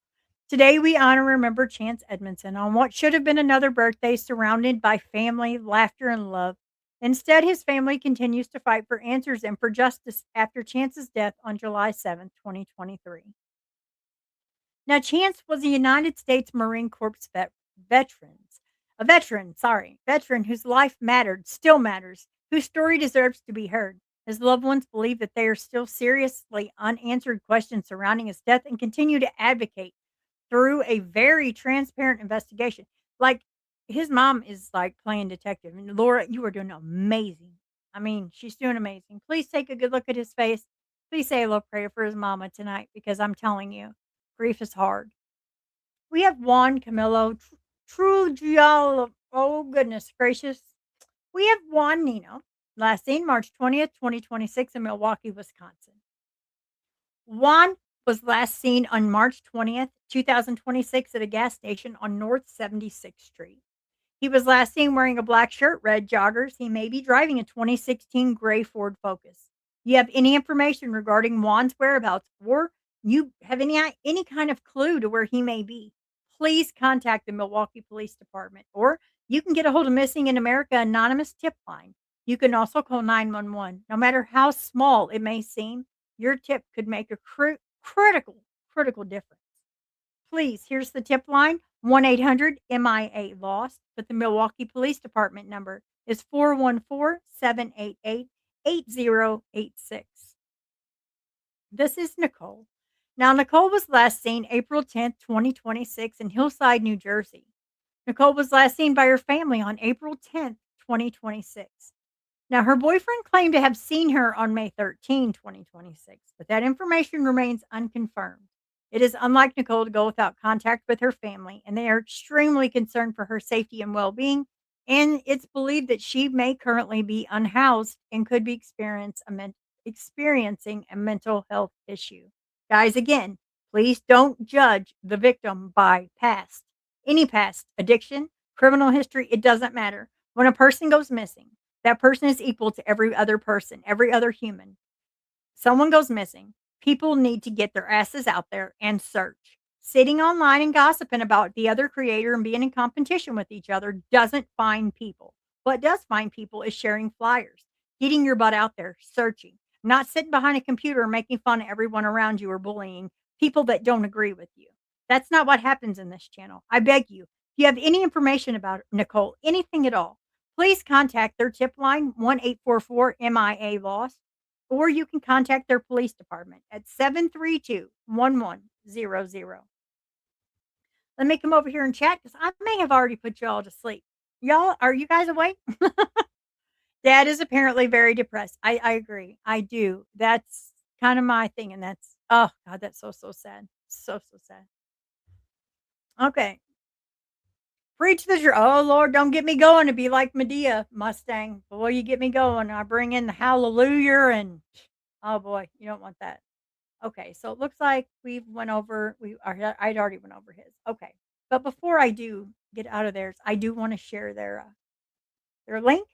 Today, we honor and remember Chance Edmondson on what should have been another birthday surrounded by family, laughter, and love. Instead, his family continues to fight for answers and for justice after Chance's death on July 7th, 2023. Now, Chance was a United States Marine Corps veteran whose life mattered, still matters, whose story deserves to be heard. His loved ones believe that there are still seriously unanswered questions surrounding his death and continue to advocate through a very transparent investigation. Like, his mom is like playing detective. And Laura, you are doing amazing. I mean, she's doing amazing. Please take a good look at his face. Please say a little prayer for his mama tonight because I'm telling you, grief is hard. We have Juan Camilo Trujillo. Oh, goodness gracious. We have Juan Nino, last seen March 20th, 2026 in Milwaukee, Wisconsin. Juan was last seen on March 20th, 2026 at a gas station on North 76th Street. He was last seen wearing a black shirt, red joggers. He may be driving a 2016 gray Ford Focus. You have any information regarding Juan's whereabouts or you have any kind of clue to where he may be, please contact the Milwaukee Police Department or you can get a hold of Missing in America anonymous tip line. You can also call 911. No matter how small it may seem, your tip could make a critical difference. Please, here's the tip line 1-800 MIA Lost, but the Milwaukee Police Department number is 414-788-8086. This is Nicole. Now, Nicole was last seen April 10th, 2026 in Hillside, New Jersey. Nicole was last seen by her family on April 10th, 2026. Now, her boyfriend claimed to have seen her on May 13, 2026, but that information remains unconfirmed. It is unlike Nicole to go without contact with her family, and they are extremely concerned for her safety and well being. And it's believed that she may currently be unhoused and could be experiencing a mental health issue. Guys, again, please don't judge the victim by any past addiction, criminal history, it doesn't matter. When a person goes missing, that person is equal to every other person, every other human. Someone goes missing. People need to get their asses out there and search. Sitting online and gossiping about the other creator and being in competition with each other doesn't find people. What does find people is sharing flyers, getting your butt out there, searching, not sitting behind a computer and making fun of everyone around you or bullying people that don't agree with you. That's not what happens in this channel. I beg you. If you have any information about Nicole, anything at all, please contact their tip line 1-844 MIA Lost, or you can contact their police department at 732-1100. Let me come over here and chat because I may have already put y'all to sleep. Y'all, are you guys awake? Dad is apparently very depressed. I agree. I do. That's kind of my thing. And that's, oh God, that's so sad. So sad. Okay. Preach the truth. Oh Lord, don't get me going to be like Medea Mustang. Boy, you get me going. I bring in the hallelujah and oh boy, you don't want that. Okay, so it looks like I'd already went over his. Okay. But before I do get out of theirs, I do want to share their link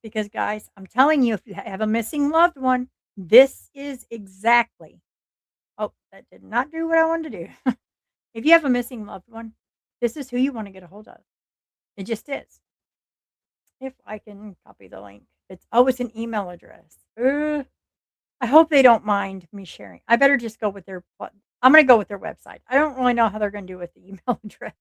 because guys, I'm telling you, if you have a missing loved one, this is exactly. Oh, that did not do what I wanted to do. If you have a missing loved one, this is who you want to get a hold of. It just is. If I can copy the link. It's an email address. I hope they don't mind me sharing. I better just go with I'm going to go with their website. I don't really know how they're going to do with the email address.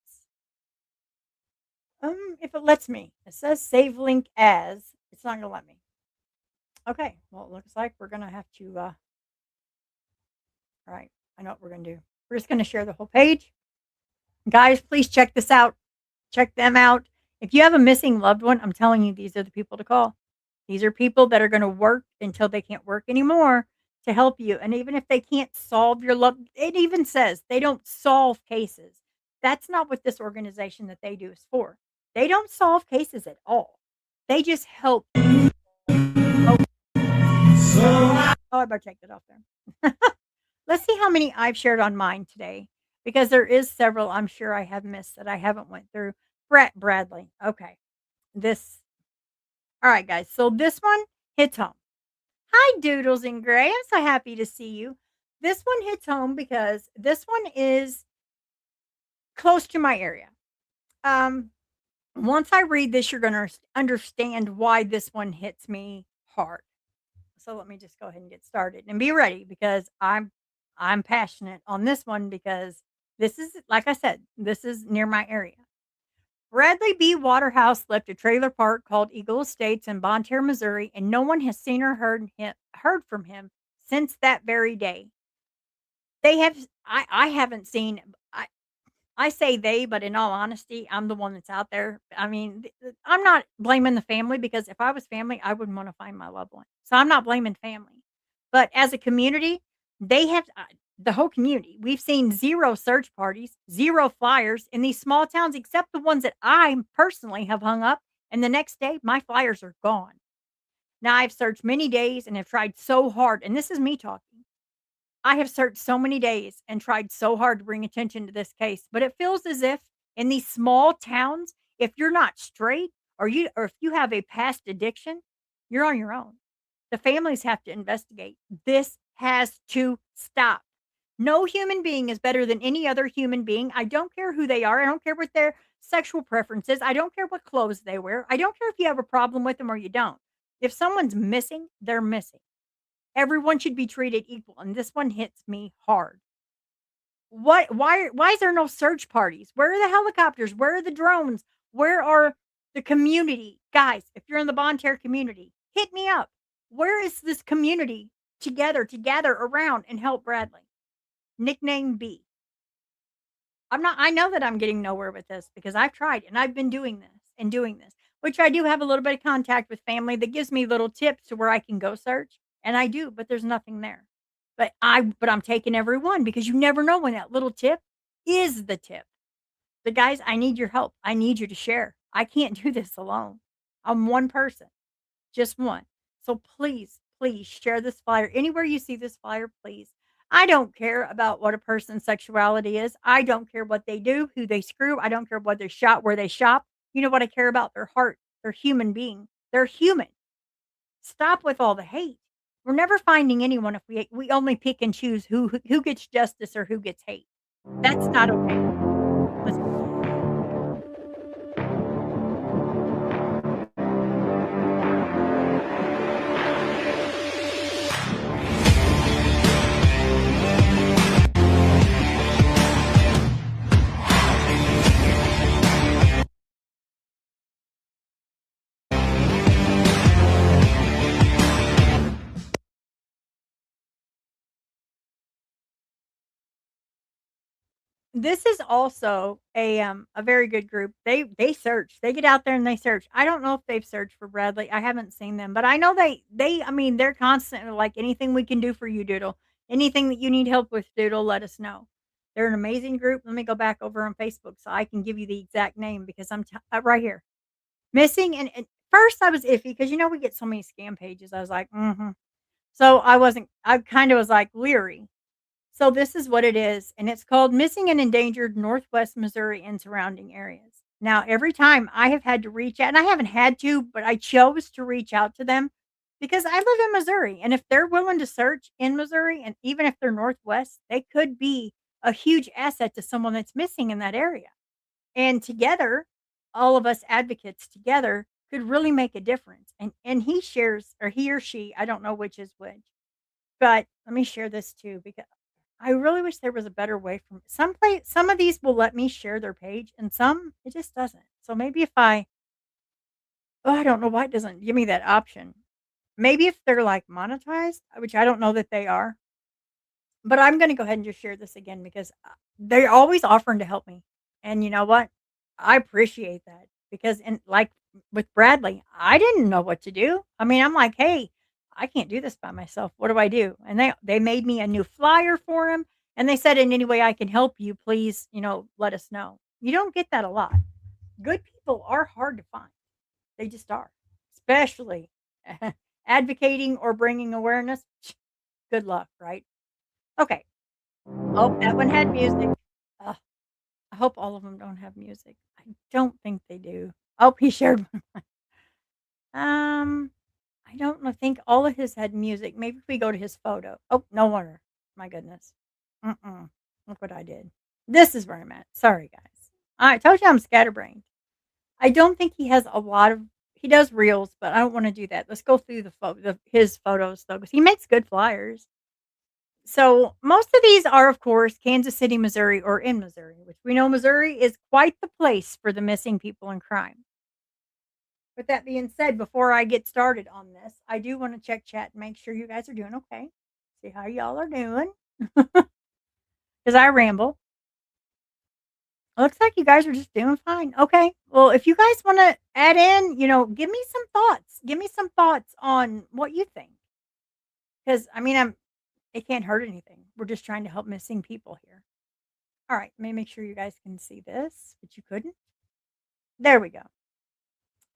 If it lets me. It says save link as. It's not going to let me. Okay. Well, it looks like we're going to have to all right. I know what we're going to do. We're just going to share the whole page. Guys, please check this out. Check them out. If you have a missing loved one, I'm telling you, these are the people to call. These are people that are gonna work until they can't work anymore to help you, and even if they can't solve your love it even says they don't solve cases. That's not what this organization that they do is for. They don't solve cases at all. They just help you. Oh, I better take that off there. Let's see how many I've shared on mine today, because there is several I'm sure I have missed that I haven't went through. Brett Bradley. Okay. This all right, guys. So this one hits home. Hi, Doodles and Gray. I'm so happy to see you. This one hits home because this one is close to my area. Um, Once I read this, you're going to understand why this one hits me hard. So let me just go ahead and get started and be ready because I'm passionate on this one because this is like I said, this is near my area. Bradley B. Waterhouse left a trailer park called Eagle Estates in Bon Terre, Missouri, and no one has seen or heard from him since that very day. They have I haven't seen I say they, but in all honesty, I'm the one that's out there. I mean, I'm not blaming the family because if I was family, I wouldn't want to find my loved one. So I'm not blaming family. But as a community, they have the whole community. We've seen zero search parties, zero flyers in these small towns, except the ones that I personally have hung up. And the next day, my flyers are gone. Now, I've searched many days and have tried so hard. And this is me talking. I have searched so many days and tried so hard to bring attention to this case, but it feels as if in these small towns, if you're not straight or if you have a past addiction, you're on your own. The families have to investigate. This has to stop. No human being is better than any other human being. I don't care who they are. I don't care what their sexual preferences. I don't care what clothes they wear. I don't care if you have a problem with them or you don't. If someone's missing, they're missing. Everyone should be treated equal, and this one hits me hard. Why is there no search parties? Where are the helicopters? Where are the drones? Where are the community? Guys, if you're in the Bonne Terre community, hit me up. Where is this community together to gather around and help Bradley? Nickname B. I know that I'm getting nowhere with this because I've tried and I've been doing this and doing this, which I do have a little bit of contact with family that gives me little tips to where I can go search, and I do, but there's nothing there. But I'm taking every one because you never know when that little tip is the tip. But guys, I need your help. I need you to share. I can't do this alone. I'm one person. Just one. So please, please share this flyer. Anywhere you see this flyer, please. I don't care about what a person's sexuality is. I don't care what they do, who they screw. I don't care what they shop, where they shop. You know what I care about? Their heart. They're human being. They're human. Stop with all the hate. We're never finding anyone if we only pick and choose who gets justice or who gets hate. That's not okay. Let's move on. This is also a very good group. They search. They get out there and they search. I don't know if they've searched for Bradley. I haven't seen them, but I know they I mean, they're constantly like anything we can do for you, Doodle. Anything that you need help with, Doodle, let us know. They're an amazing group. Let me go back over on Facebook so I can give you the exact name because right here. Missing and first I was iffy because we get so many scam pages. I was like, mhm. So I kind of was like leery. So this is what it is, and it's called Missing and Endangered Northwest Missouri and Surrounding Areas. Now, every time I have had to reach out, and I haven't had to, but I chose to reach out to them because I live in Missouri. And if they're willing to search in Missouri, and even if they're Northwest, they could be a huge asset to someone that's missing in that area. And together, all of us advocates together could really make a difference. And he shares, or he or she, I don't know which is which, but let me share this too because I really wish there was a better way from some of these will let me share their page and some it just doesn't. So maybe if I don't know why it doesn't give me that option. Maybe if they're like monetized, which I don't know that they are, but I'm going to go ahead and just share this again because they're always offering to help me. And you know what? I appreciate that because and like with Bradley, I didn't know what to do. I mean, I'm like, "Hey, I can't do this by myself. What do I do?" And they made me a new flyer for him, and they said, "In any way I can help you, please, let us know." You don't get that a lot. Good people are hard to find. They just are, especially advocating or bringing awareness. Good luck, right? Okay. Oh, that one had music. Ugh, I hope all of them don't have music. I don't think they do. Oh, he shared one. I don't know, think all of his had music. Maybe if we go to his photo. Oh, no wonder. My goodness. Mm-mm. Look what I did. This is where I'm at. Sorry, guys. I told you I'm scatterbrained. I don't think he has a lot of he does reels, but I don't wanna do that. Let's go through his photos, though, because he makes good flyers. So, most of these are, of course, Kansas City, Missouri, or in Missouri, which we know Missouri is quite the place for the missing people and crime. With that being said, before I get started on this, I do wanna check chat and make sure you guys are doing okay. See how y'all are doing, because I ramble. Looks like you guys are just doing fine. Okay. Well, if you guys want to add in, give me some thoughts. Give me some thoughts on what you think. Because I mean, it can't hurt anything. We're just trying to help missing people here. All right. Let me make sure you guys can see this, but you couldn't. There we go.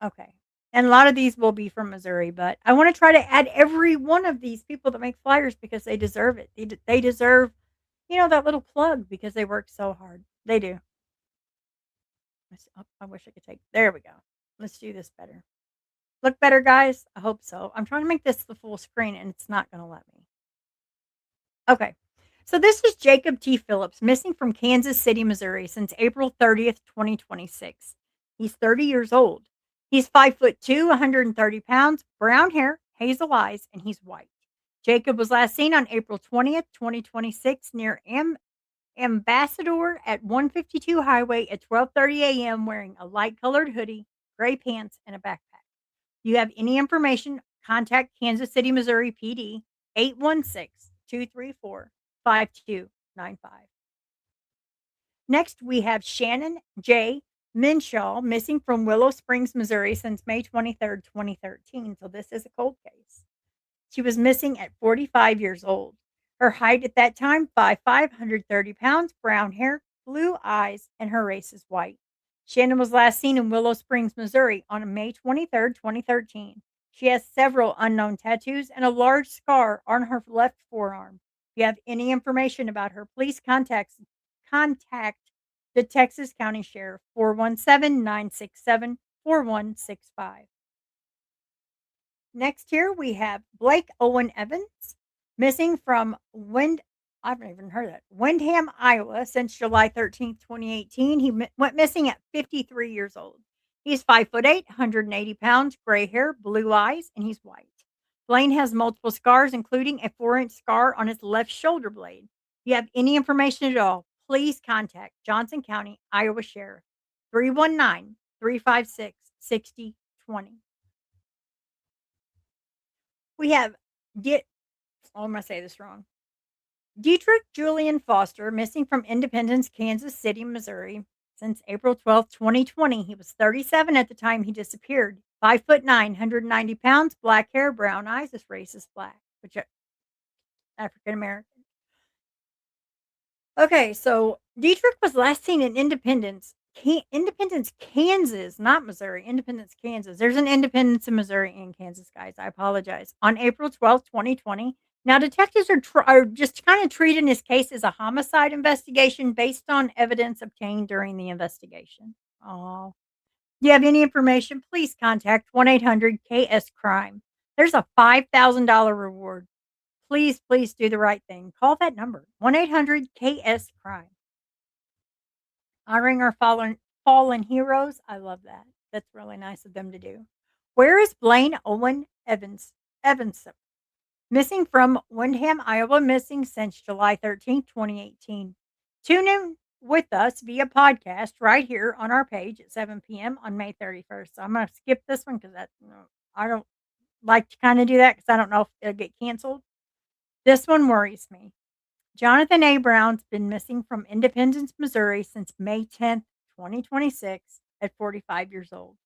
Okay. And a lot of these will be from Missouri, but I want to try to add every one of these people that make flyers because they deserve it. They deserve, that little plug because they work so hard. They do. I wish I could take. There we go. Let's do this better. Look better, guys? I hope so. I'm trying to make this the full screen, and it's not gonna let me. Okay. So this is Jacob T. Phillips, missing from Kansas City, Missouri since April 30th, 2026. He's 30 years old. He's 5'2", 130 pounds, brown hair, hazel eyes, and he's white. Jacob was last seen on April 20th, 2026 near Ambassador at 152 Highway at 12:30 a.m. wearing a light colored hoodie, gray pants, and a backpack. You have any information, contact Kansas City, Missouri PD 816-234-5295. Next, we have Shannon J. Minshaw, missing from Willow Springs, Missouri since May 23rd, 2013. So this is a cold case. She was missing at 45 years old. Her height at that time, 5'5", 130 pounds, brown hair, blue eyes, and her race is white. Shannon was last seen in Willow Springs, Missouri on May 23rd, 2013. She has several unknown tattoos and a large scar on her left forearm. If you have any information about her, please contact the Texas County Sheriff 417-967-4165. Next here we have Blake Owen Evans, missing from I've never even heard of that. Windham, Iowa since July 13th, 2018. He went missing at 53 years old. He's 5'8", 180 pounds, gray hair, blue eyes, and he's white. Blaine has multiple scars, including a 4-inch scar on his left shoulder blade. If you have any information at all, please contact Johnson County, Iowa Sheriff 319-356-6020. We have Get oh, I'm gonna say this wrong. Dietrich Julian Foster, missing from Independence, Kansas City, Missouri, since April 12th, 2020. He was 37 at the time he disappeared. 5'9", 190 pounds, black hair, brown eyes. His race is black, which African American. Okay, so Dietrich was last seen in Independence, Kansas, not Missouri. Independence, Kansas. There's an Independence in Missouri and Kansas, guys. I apologize. On April 12th, 2020. Now, detectives are just kind of treating this case as a homicide investigation based on evidence obtained during the investigation. Oh, do you have any information? Please contact 1-800-KS-CRIME. There's a $5,000 reward. Please, please do the right thing. Call that number, 1-800-KS-CRIME. Honoring our fallen heroes. I love that. That's really nice of them to do. Where is Blaine Owen Evanson? Missing from Windham, Iowa, missing since July 13th, 2018. Tune in with us via podcast right here on our page at 7 p.m. on May 31st. So I'm going to skip this one because I don't like to kind of do that because I don't know if it'll get canceled. This one worries me. Jonathan A. Brown's been missing from Independence, Missouri since May 10th, 2026 at 45 years old.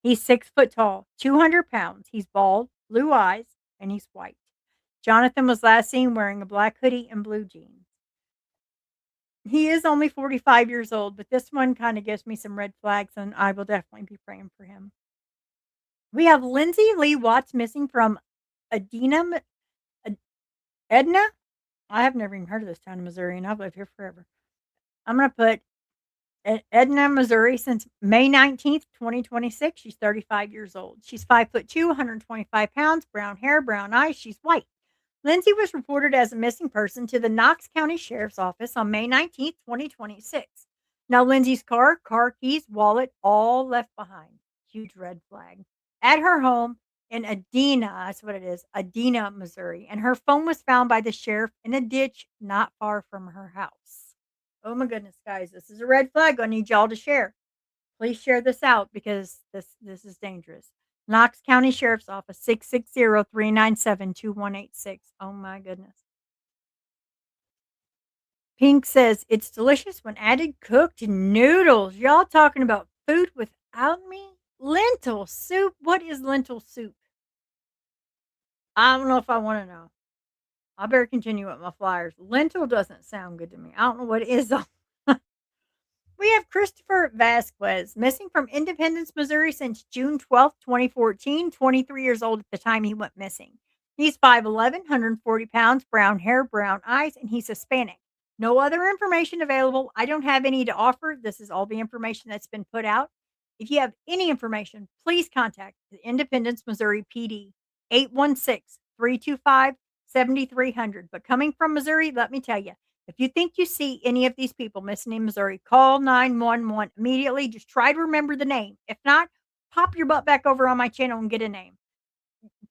He's 6 foot tall, 200 pounds. He's bald, blue eyes, and he's white. Jonathan was last seen wearing a black hoodie and blue jeans. He is only 45 years old, but this one kind of gives me some red flags, and I will definitely be praying for him. We have Lindsay Lee Watts missing from Edina, Ed- Edna. I have never even heard of this town in Missouri, and I've lived here forever. I'm going to put Edna, Missouri since May 19th, 2026. She's 35 years old. She's 5'2", 125 pounds, brown hair, brown eyes. She's white. Lindsay was reported as a missing person to the Knox County Sheriff's Office on May 19th, 2026. Now, Lindsay's car keys, wallet, all left behind. Huge red flag. At her home in Adena, that's what it is, Adena, Missouri. And her phone was found by the sheriff in a ditch not far from her house. Oh my goodness, guys, this is a red flag. I need y'all to share. Please share this out because this is dangerous. Knox County Sheriff's Office, 660-397-2186. Oh my goodness. Pink says it's delicious when added cooked noodles. Y'all talking about food without me? Lentil soup. What is lentil soup? I don't know if I want to know. I better continue with my flyers. Lentil doesn't sound good to me. I don't know what it is. We have Christopher Vasquez, missing from Independence, Missouri since June 12th, 2014, 23 years old at the time he went missing. He's 5'11", 140 pounds, brown hair, brown eyes, and he's Hispanic. No other information available. I don't have any to offer. This is all the information that's been put out. If you have any information, please contact the Independence, Missouri PD, 816-325-7300. But coming from Missouri, let me tell you, if you think you see any of these people missing in Missouri, call 911 immediately. Just try to remember the name. If not, pop your butt back over on my channel and get a name.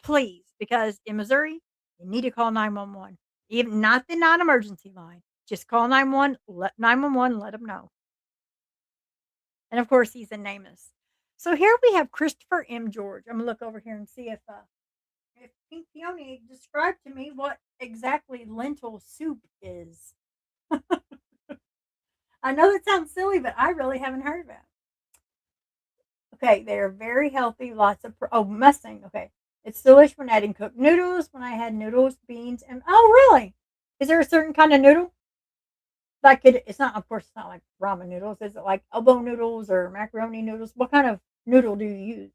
Please, because in Missouri, you need to call 911. Even not the non-emergency line. Just call 911, let them know. And of course, he's a nameless. So here we have Christopher M. George. I'm gonna look over here and see if Pink Peony described to me what exactly lentil soup is. I know it sounds silly, but I really haven't heard of it. Okay, they're very healthy, lots of Mustang. Okay, it's delicious when adding cooked noodles. When I had noodles, beans, and really? Is there a certain kind of noodle? Like it's not, of course, it's not like ramen noodles. Is it like elbow noodles or macaroni noodles? What kind of noodle do you use?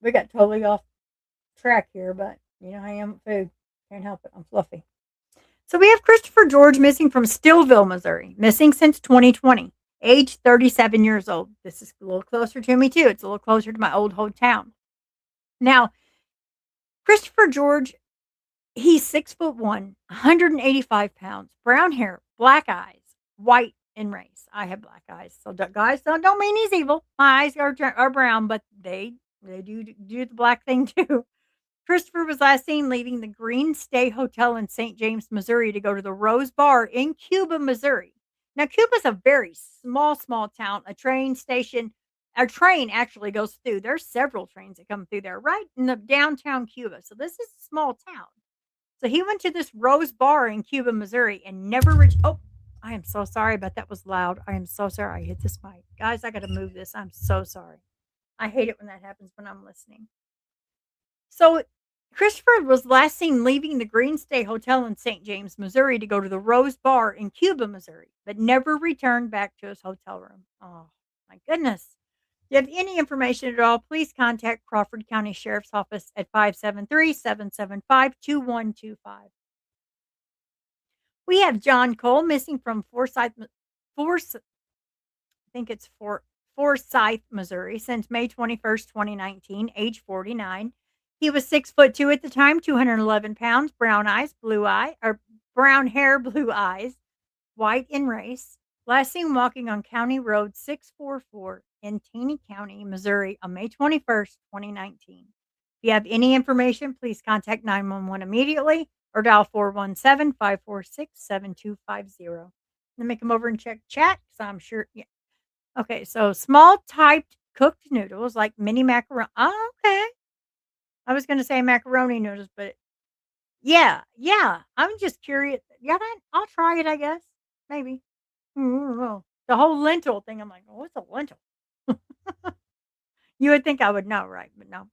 We got totally off track here, but you know how I am with food. Can't help it. I'm fluffy. So we have Christopher George missing from Stillville, Missouri, missing since 2020, age 37 years old. This is a little closer to me, too. It's a little closer to my old hometown. Now, Christopher George, he's 6'1", 185 pounds, brown hair, black eyes, white in race. I have black eyes. So, guys, don't mean he's evil. My eyes are brown, but they do the black thing, too. Christopher was last seen leaving the Green Stay Hotel in St. James, Missouri to go to the Rose Bar in Cuba, Missouri. Now, Cuba's a very small town. A train actually goes through. There's several trains that come through there right in the downtown Cuba. So this is a small town. So he went to this Rose Bar in Cuba, Missouri and never reached. Oh, I am so sorry, but that was loud. I am so sorry. I hit this mic. Guys, I got to move this. I'm so sorry. I hate it when that happens when I'm listening. So Christopher was last seen leaving the Green Stay Hotel in St. James, Missouri to go to the Rose Bar in Cuba, Missouri, but never returned back to his hotel room. Oh, my goodness. If you have any information at all, please contact Crawford County Sheriff's Office at 573-775-2125. We have John Cole missing from I think it's Forsyth, Missouri, since May 21st, 2019, age 49. He was 6'2" at the time, 211 pounds, brown eyes, brown hair, blue eyes, white in race. Last seen walking on County Road 644 in Taney County, Missouri on May 21st, 2019. If you have any information, please contact 911 immediately or dial 417-546-7250. Let me come over and check chat because I'm sure. Yeah. Okay, so small typed cooked noodles like mini macaroni. Oh, okay. I was gonna say macaroni noodles, but yeah. I'm just curious. Yeah, I'll try it, I guess. Maybe. The whole lentil thing, I'm like, "Oh, what's a lentil?" You would think I would know, right? But no.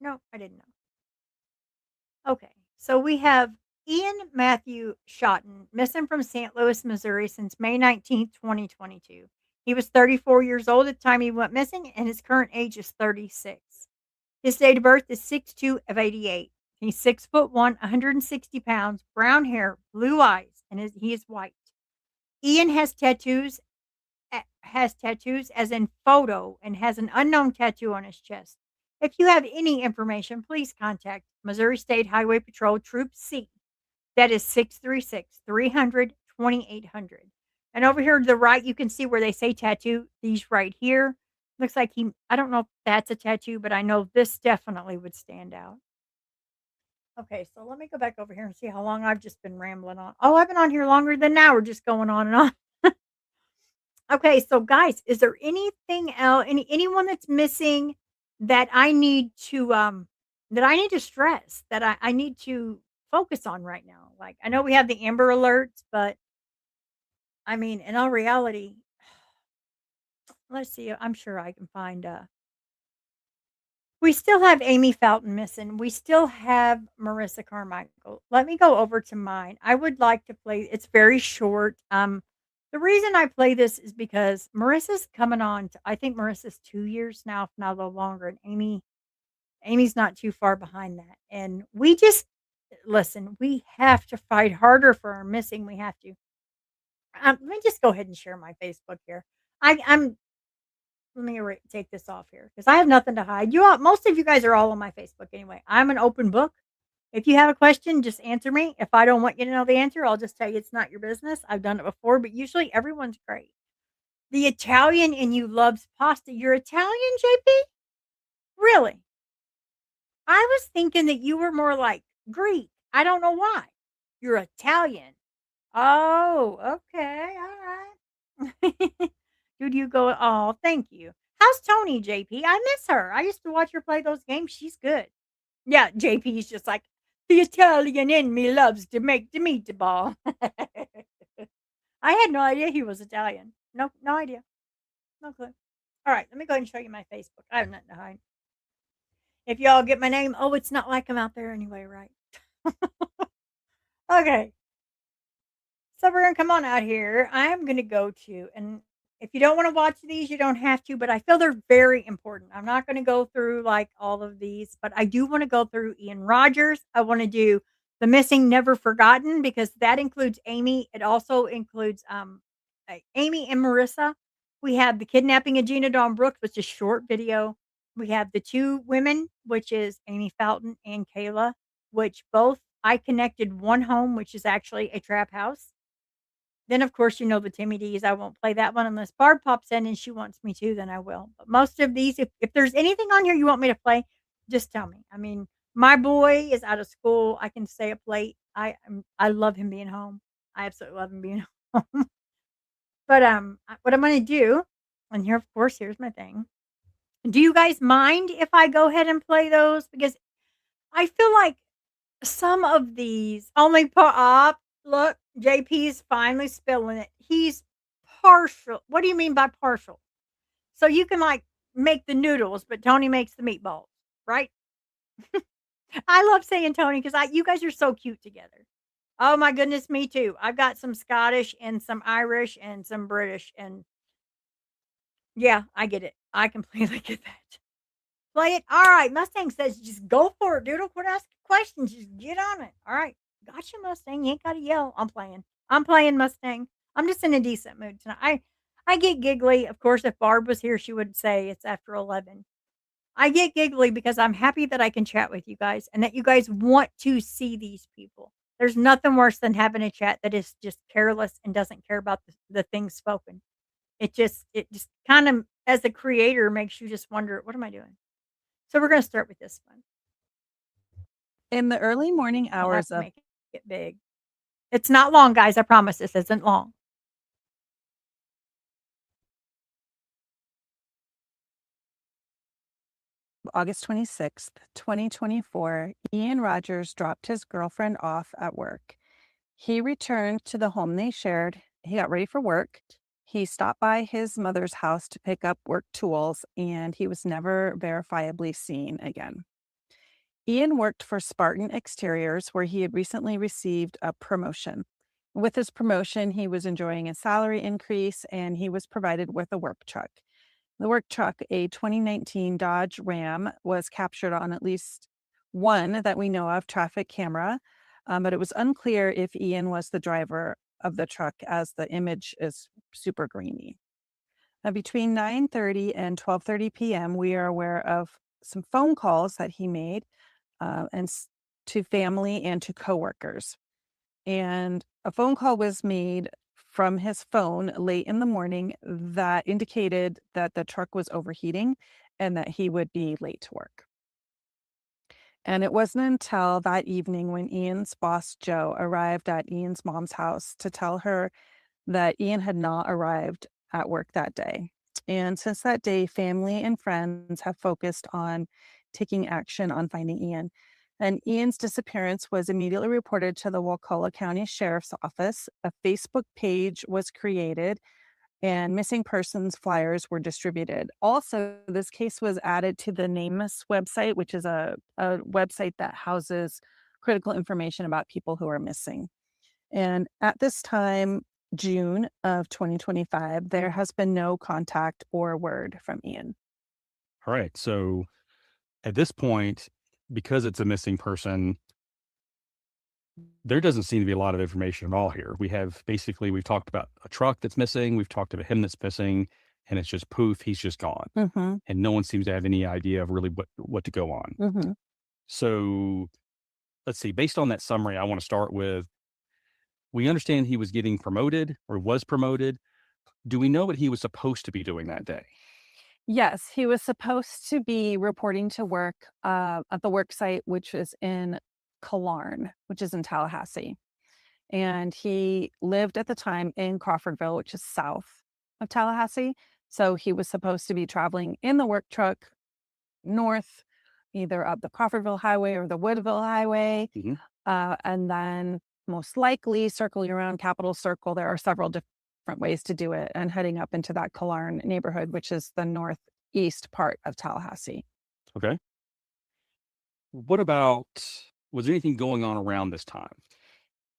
No, I didn't know. Okay. So we have Ian Matthew Shotton, missing from St. Louis, Missouri since May 19th, 2022. He was 34 years old at the time he went missing, and his current age is 36. His date of birth is 6/2 of 88. He's 6'1", 160 pounds, brown hair, blue eyes, and he is white. Ian has tattoos as in photo and has an unknown tattoo on his chest. If you have any information, please contact Missouri State Highway Patrol Troop C. That is 636-300-2800. And over here to the right, you can see where they say tattoo. These right here. Looks like I don't know if that's a tattoo, but I know this definitely would stand out. Okay, so let me go back over here and see how long I've just been rambling on. Oh, I've been on here longer than now. We're just going on and on. Okay, so guys, is there anything else, anyone that's missing that I need to stress, that I need to focus on right now? Like I know we have the Amber Alerts, but I mean, in all reality, let's see, I'm sure I can find we still have Amy Fountain missing. We still have Marissa Carmichael. Let me go over to mine. I would like to play, it's very short. The reason I play this is because Marissa's coming on to, I think Marissa's 2 years now, if not a little longer, and Amy's not too far behind that. And we just listen, we have to fight harder for our missing. We have to. Let me just go ahead and share my Facebook here. I'm let me take this off here because I have nothing to hide. You all, most of you guys are all on my Facebook anyway. I'm an open book. If you have a question, just answer me. If I don't want you to know the answer, I'll just tell you it's not your business. I've done it before, but usually everyone's great. The Italian in you loves pasta. You're Italian, JP? Really? I was thinking that you were more like Greek. I don't know why. You're Italian. Oh, okay. All right. Dude, you go, oh, thank you. How's Tony, JP? I miss her. I used to watch her play those games. She's good. Yeah, JP's just like, the Italian in me loves to make the meatball. I had no idea he was Italian. No, no idea. No clue. All right, let me go ahead and show you my Facebook. I have nothing to hide. If y'all get my name, oh, it's not like I'm out there anyway, right? Okay. So we're gonna come on out here. I'm gonna go to, and if you don't want to watch these, you don't have to, but I feel they're very important. I'm not gonna go through like all of these, but I do want to go through Ian Rogers. I want to do the missing never forgotten because that includes Amy. It also includes Amy and Marissa. We have the kidnapping of Gina Dawn Brooks, which is short video. We have the two women, which is Amy Fountain and Kayla, which both I connected one home, which is actually a trap house. Then, of course, you know the Timmy D's. I won't play that one unless Barb pops in and she wants me to, then I will. But most of these, if there's anything on here you want me to play, just tell me. I mean, my boy is out of school. I can stay up late. I love him being home. I absolutely love him being home. But what I'm gonna do, and here, of course, here's my thing. Do you guys mind if I go ahead and play those? Because I feel like some of these only put up. Look, JP's finally spilling it. He's partial. What do you mean by partial? So you can like make the noodles, but Tony makes the meatballs, right? I love saying Tony because you guys are so cute together. Oh my goodness, me too. I've got some Scottish and some Irish and some British, and yeah, I get it. I completely get that. Play it. All right. Mustang says, just go for it, dude. Don't quit asking questions. Just get on it. All right. Gotcha, Mustang. You ain't got to yell. I'm playing. I'm playing, Mustang. I'm just in a decent mood tonight. I get giggly. Of course, if Barb was here, she would say it's after 11. I get giggly because I'm happy that I can chat with you guys and that you guys want to see these people. There's nothing worse than having a chat that is just careless and doesn't care about the things spoken. It just kind of, as a creator, makes you just wonder, what am I doing? So we're gonna start with this one. In the early morning I'll have hours to of make it big. It's not long, guys, I promise this isn't long. August 26th, 2024, Ian Rogers dropped his girlfriend off at work. He returned to the home they shared. He got ready for work. He stopped by his mother's house to pick up work tools, and he was never verifiably seen again. Ian worked for Spartan Exteriors, where he had recently received a promotion. With his promotion, he was enjoying a salary increase and he was provided with a work truck. The work truck, a 2019 Dodge Ram, was captured on at least one that we know of traffic camera, but it was unclear if Ian was the driver of the truck as the image is super grainy. Now, between 9:30 and 12:30 p.m., we are aware of some phone calls that he made to family and to coworkers. And a phone call was made from his phone late in the morning that indicated that the truck was overheating and that he would be late to work. And it wasn't until that evening when Ian's boss, Joe, arrived at Ian's mom's house to tell her that Ian had not arrived at work that day. And since that day, family and friends have focused on taking action on finding Ian. And Ian's disappearance was immediately reported to the Wakulla County Sheriff's Office. A Facebook page was created and missing persons flyers were distributed. Also, this case was added to the NamUs website, which is a website that houses critical information about people who are missing. And at this time, June of 2025, there has been no contact or word from Ian. All right. So at this point, because it's a missing person, there doesn't seem to be a lot of information at all here. We've talked about a truck that's missing. We've talked about him that's missing, and it's just poof, he's just gone. Mm-hmm. And no one seems to have any idea of really what to go on. Mm-hmm. So let's see, based on that summary, I want to start with, we understand he was getting promoted or was promoted. Do we know what he was supposed to be doing that day? Yes, he was supposed to be reporting to work at the work site, which is in Killarn, which is in Tallahassee. And he lived at the time in Crawfordville, which is south of Tallahassee. So he was supposed to be traveling in the work truck north, either up the Crawfordville Highway or the Woodville Highway. Mm-hmm. And then most likely circling around Capitol Circle. There are several different ways to do it, and heading up into that Killarn neighborhood, which is the northeast part of Tallahassee. Okay. What about, was there anything going on around this time?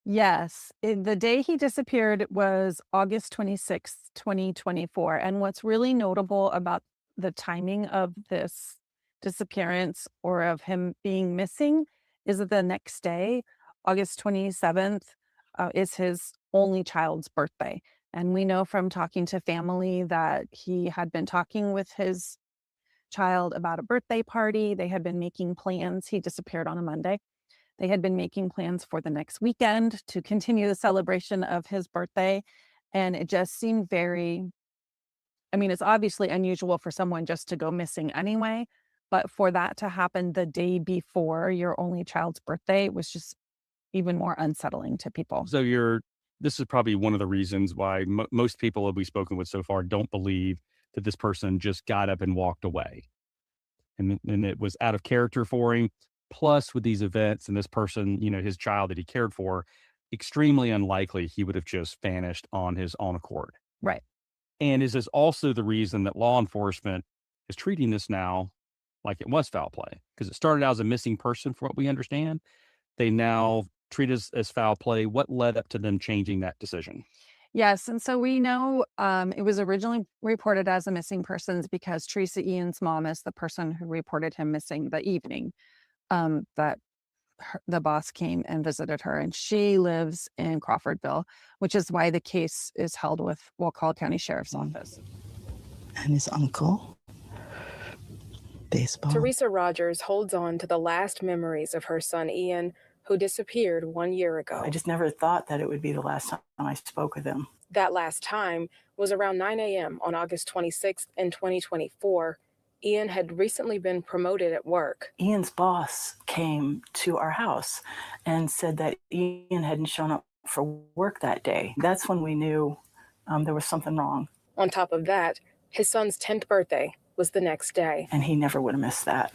Yes, the day he disappeared was August 26th, 2024. And what's really notable about the timing of this disappearance or of him being missing is that the next day, August 27th, is his only child's birthday. And we know from talking to family that he had been talking with his child about a birthday party. They had been making plans. He disappeared on a Monday. They had been making plans for the next weekend to continue the celebration of his birthday. And it just seemed it's obviously unusual for someone just to go missing anyway, but for that to happen the day before your only child's birthday was just even more unsettling to people. So this is probably one of the reasons why most people that we've spoken with so far don't believe that this person just got up and walked away. And it was out of character for him. Plus, with these events and this person, his child that he cared for, extremely unlikely he would have just vanished on his own accord. Right. And is this also the reason that law enforcement is treating this now like it was foul play? Because it started out as a missing person, from what we understand. They now treat it as foul play. What led up to them changing that decision? Yes. And so we know it was originally reported as a missing persons because Teresa Ian's mom is the person who reported him missing the evening that the boss came and visited her. And she lives in Crawfordville, which is why the case is held with Wakulla County Sheriff's Office. And his uncle, baseball. Teresa Rogers holds on to the last memories of her son Ian, who disappeared 1 year ago. I just never thought that it would be the last time I spoke with him. That last time was around 9 a.m. on August 26th in 2024. Ian had recently been promoted at work. Ian's boss came to our house and said that Ian hadn't shown up for work that day. That's when we knew there was something wrong. On top of that, his son's 10th birthday was the next day. And he never would have missed that.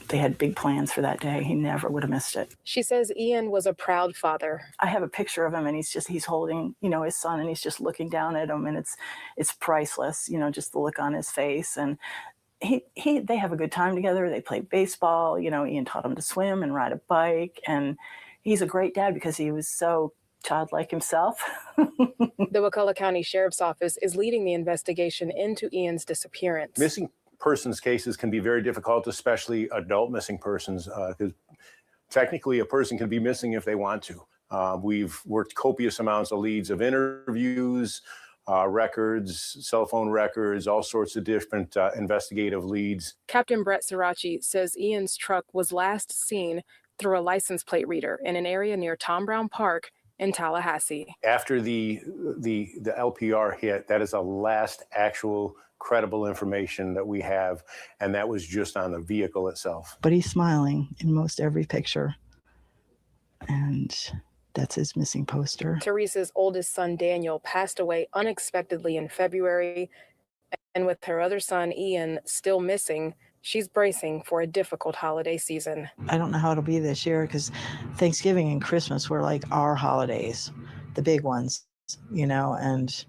They had big plans for that day. He never would have missed it. She says Ian was a proud father. I have a picture of him, and he's holding, his son, and he's just looking down at him, and it's priceless, just the look on his face. And they have a good time together. They play baseball. Ian taught him to swim and ride a bike, and he's a great dad because he was so childlike himself. The Wakulla County Sheriff's Office is leading the investigation into Ian's disappearance. Missing persons cases can be very difficult, especially adult missing persons, because technically a person can be missing if they want to. We've worked copious amounts of leads of interviews, records, cell phone records, all sorts of different investigative leads. Captain Brett Sirachi says Ian's truck was last seen through a license plate reader in an area near Tom Brown Park in Tallahassee. After the LPR hit, that is the last actual credible information that we have, and that was just on the vehicle itself. But he's smiling in most every picture, and that's his missing poster. Teresa's oldest son, Daniel, passed away unexpectedly in February, and with her other son, Ian, still missing, she's bracing for a difficult holiday season. I don't know how it'll be this year because Thanksgiving and Christmas were like our holidays, the big ones, and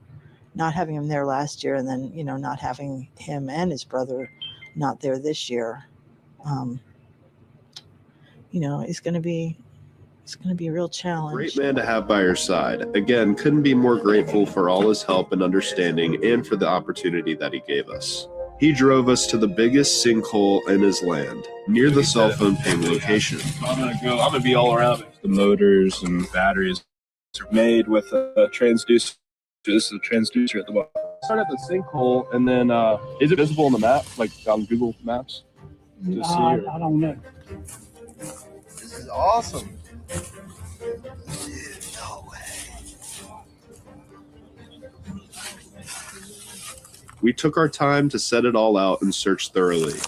not having him there last year, and then, not having him and his brother not there this year, it's going to be a real challenge. Great man to have by your side. Again, couldn't be more grateful for all his help and understanding and for the opportunity that he gave us. He drove us to the biggest sinkhole in his land, near the cell phone ping location. I'm gonna be all around it. The motors and batteries are made with a transducer. This is a transducer at the bottom. Start at the sinkhole, and then is it visible on the map, like on Google Maps? I don't know. This is awesome. No way. We took our time to set it all out and search thoroughly.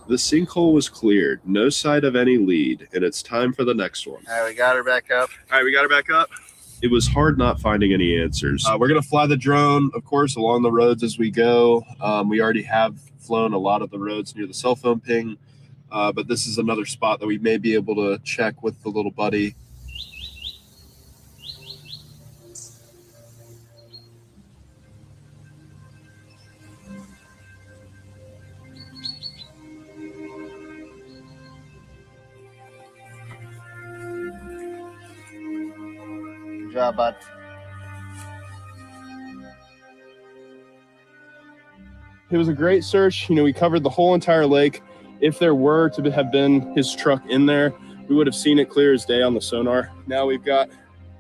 The sinkhole was cleared, no sight of any lead, and it's time for the next one. All right, we got her back up. It was hard not finding any answers. We're going to fly the drone, of course, along the roads as we go. We already have flown a lot of the roads near the cell phone ping, but this is another spot that we may be able to check with the little buddy. Good job, bud. It was a great search. We covered the whole entire lake. If there were to have been his truck in there, we would have seen it clear as day on the sonar. Now we've got,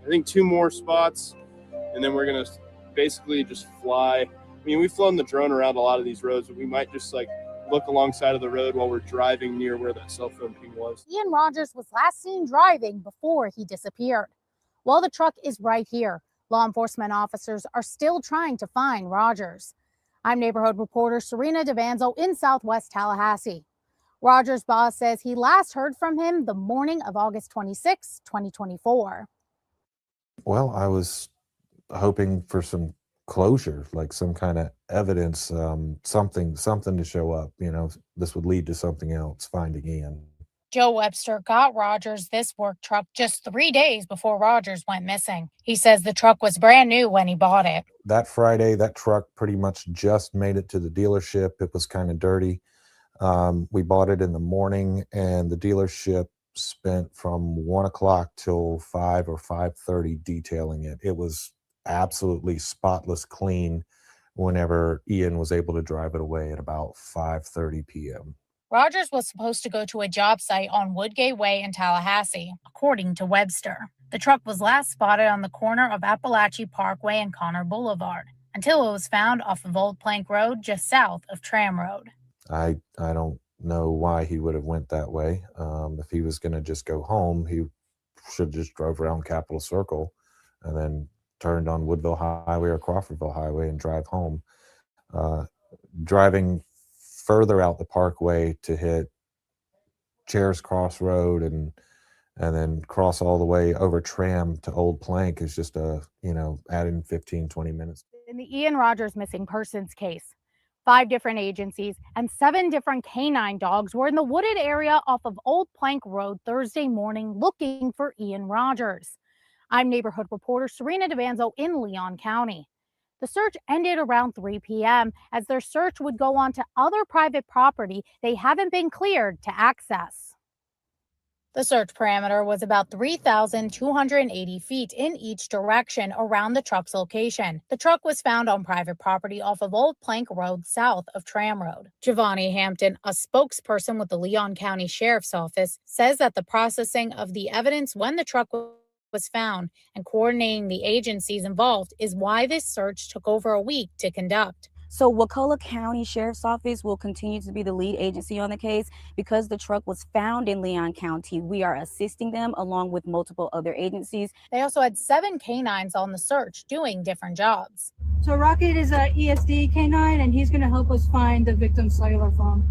I think, 2 more spots, and then we're gonna basically just fly. We've flown the drone around a lot of these roads, but we might just look alongside of the road while we're driving near where that cell phone ping was. Ian Rogers was last seen driving before he disappeared. Well, the truck is right here. Law enforcement officers are still trying to find Rogers. I'm neighborhood reporter Serena DeVanzo in Southwest Tallahassee. Rogers' boss says he last heard from him the morning of August 26, 2024. Well, I was hoping for some closure, like some kind of evidence, something to show up. This would lead to something else, finding Ian. Joe Webster got Rogers this work truck just 3 days before Rogers went missing. He says the truck was brand new when he bought it. That Friday, that truck pretty much just made it to the dealership. It was kind of dirty. We bought it in the morning, and the dealership spent from 1 o'clock till 5 or 5:30 detailing it. It was absolutely spotless clean whenever Ian was able to drive it away at about 5:30 p.m. Rogers was supposed to go to a job site on Woodgate Way in Tallahassee, according to Webster. The truck was last spotted on the corner of Appalachie Parkway and Connor Boulevard, until it was found off of Old Plank Road just south of Tram Road. I don't know why he would have went that way. If he was going to just go home, he should have just drove around Capitol Circle and then turned on Woodville Highway or Crawfordville Highway and drive home. Driving further out the parkway to hit Chair's Cross Road and then cross all the way over Tram to Old Plank is just adding 15, 20 minutes. in the Ian Rogers missing persons case. 5 different agencies and 7 different canine dogs were in the wooded area off of Old Plank Road Thursday morning looking for Ian Rogers. I'm neighborhood reporter Serena DeVanzo in Leon County. The search ended around 3 p.m. as their search would go on to other private property they haven't been cleared to access. The search parameter was about 3,280 feet in each direction around the truck's location. The truck was found on private property off of Old Plank Road south of Tram Road. Giovanni Hampton, a spokesperson with the Leon County Sheriff's Office, says that the processing of the evidence when the truck was found and coordinating the agencies involved is why this search took over a week to conduct. So Wakulla County Sheriff's Office will continue to be the lead agency on the case. Because the truck was found in Leon County, we are assisting them along with multiple other agencies. They also had 7 canines on the search doing different jobs. So Rocket is a ESD canine, and he's going to help us find the victim's cellular phone.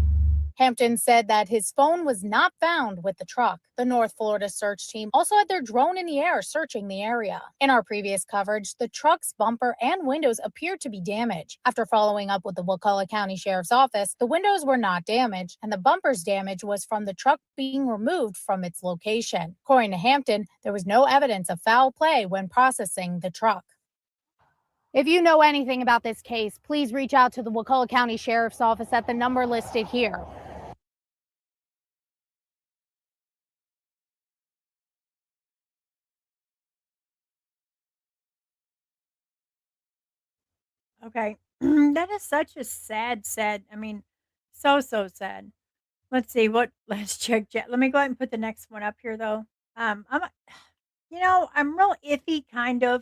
Hampton said that his phone was not found with the truck. The North Florida search team also had their drone in the air searching the area. In our previous coverage, the truck's bumper and windows appeared to be damaged. After following up with the Wakulla County Sheriff's Office, the windows were not damaged, and the bumper's damage was from the truck being removed from its location. According to Hampton, there was no evidence of foul play when processing the truck. If you know anything about this case, please reach out to the Wakulla County Sheriff's Office at the number listed here. Okay. That is such a sad, I mean, so, so sad. Let's see what let's check. Let me go ahead and put the next one up here though. I'm I'm real iffy kind of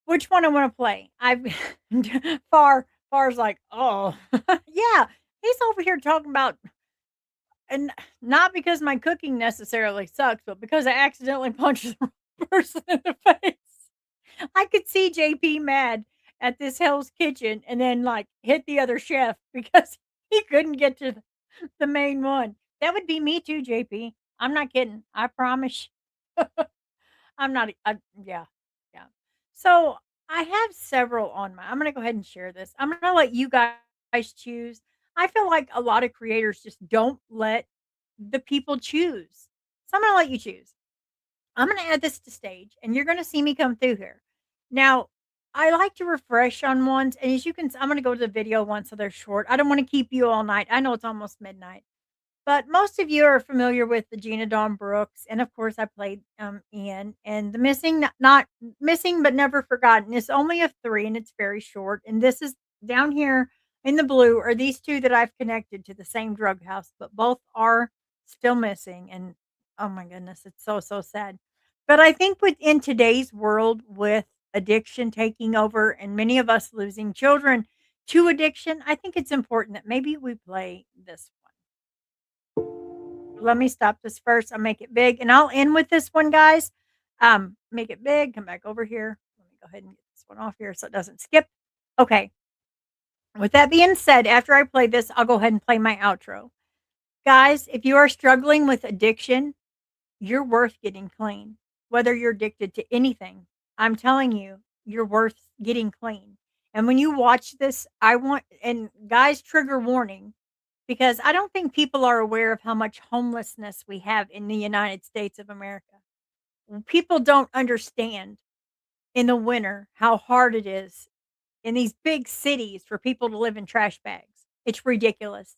which one I want to play. I've far's like, oh yeah, he's over here talking about, and not because my cooking necessarily sucks, but because I accidentally punched the wrong person in the face. I could see JP mad at this Hell's Kitchen and then like hit the other chef because he couldn't get to the main one. That would be me too, JP. I'm not kidding. I promise. I'm not. Yeah, yeah. So I have several on my. I'm gonna go ahead and share this. I'm gonna let you guys choose. I feel like a lot of creators just don't let the people choose. So I'm gonna let you choose. I'm gonna add this to stage, and you're gonna see me come through here. Now, I like to refresh on ones, and as you can, I'm gonna go to the video ones so they're short. I don't want to keep you all night. I know it's almost midnight. But most of you are familiar with the Gina Dawn Brooks, and of course, I played Ian. And the missing, not missing, but never forgotten is only of 3, and it's very short. And this is down here in the blue are these 2 that I've connected to the same drug house, but both are still missing. And oh my goodness, it's so so sad. But I think within today's world, with addiction taking over and many of us losing children to addiction, I think it's important that maybe we play this let me stop this first. I'll make it big and I'll end with this one, guys. Make it big, come back over here. Let me go ahead and get this one off here so it doesn't skip. Okay. With that being said, after I play this, I'll go ahead and play my outro. Guys, if you are struggling with addiction, you're worth getting clean. Whether you're addicted to anything, I'm telling you, you're worth getting clean. And when you watch this, I want, and guys, trigger warning, because I don't think people are aware of how much homelessness we have in the United States of America. People don't understand in the winter how hard it is in these big cities for people to live in trash bags. It's ridiculous.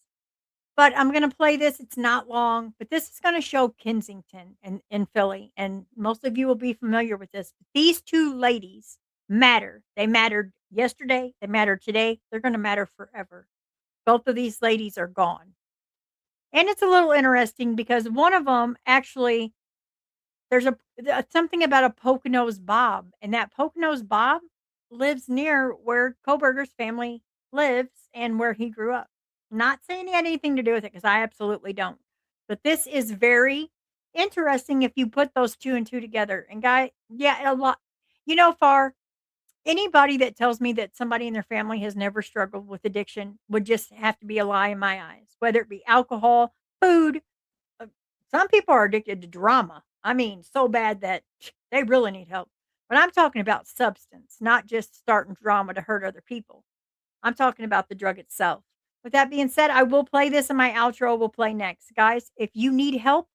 But I'm going to play this. It's not long, but this is going to show Kensington and in Philly. And most of you will be familiar with this. These 2 ladies matter. They mattered yesterday. They matter today. They're going to matter forever. Both of these ladies are gone. And it's a little interesting because one of them actually, there's something about a Poconos Bob, and that Poconos Bob lives near where Koberger's family lives and where he grew up. Not saying he had anything to do with it because I absolutely don't. But this is very interesting if you put those 2 and 2 together. And guy, yeah, a lot. Far anybody that tells me that somebody in their family has never struggled with addiction would just have to be a lie in my eyes, whether it be alcohol, food. Some people are addicted to drama. I mean, so bad that they really need help. But I'm talking about substance, not just starting drama to hurt other people. I'm talking about the drug itself. With that being said, I will play this and my outro will play next. Guys, if you need help,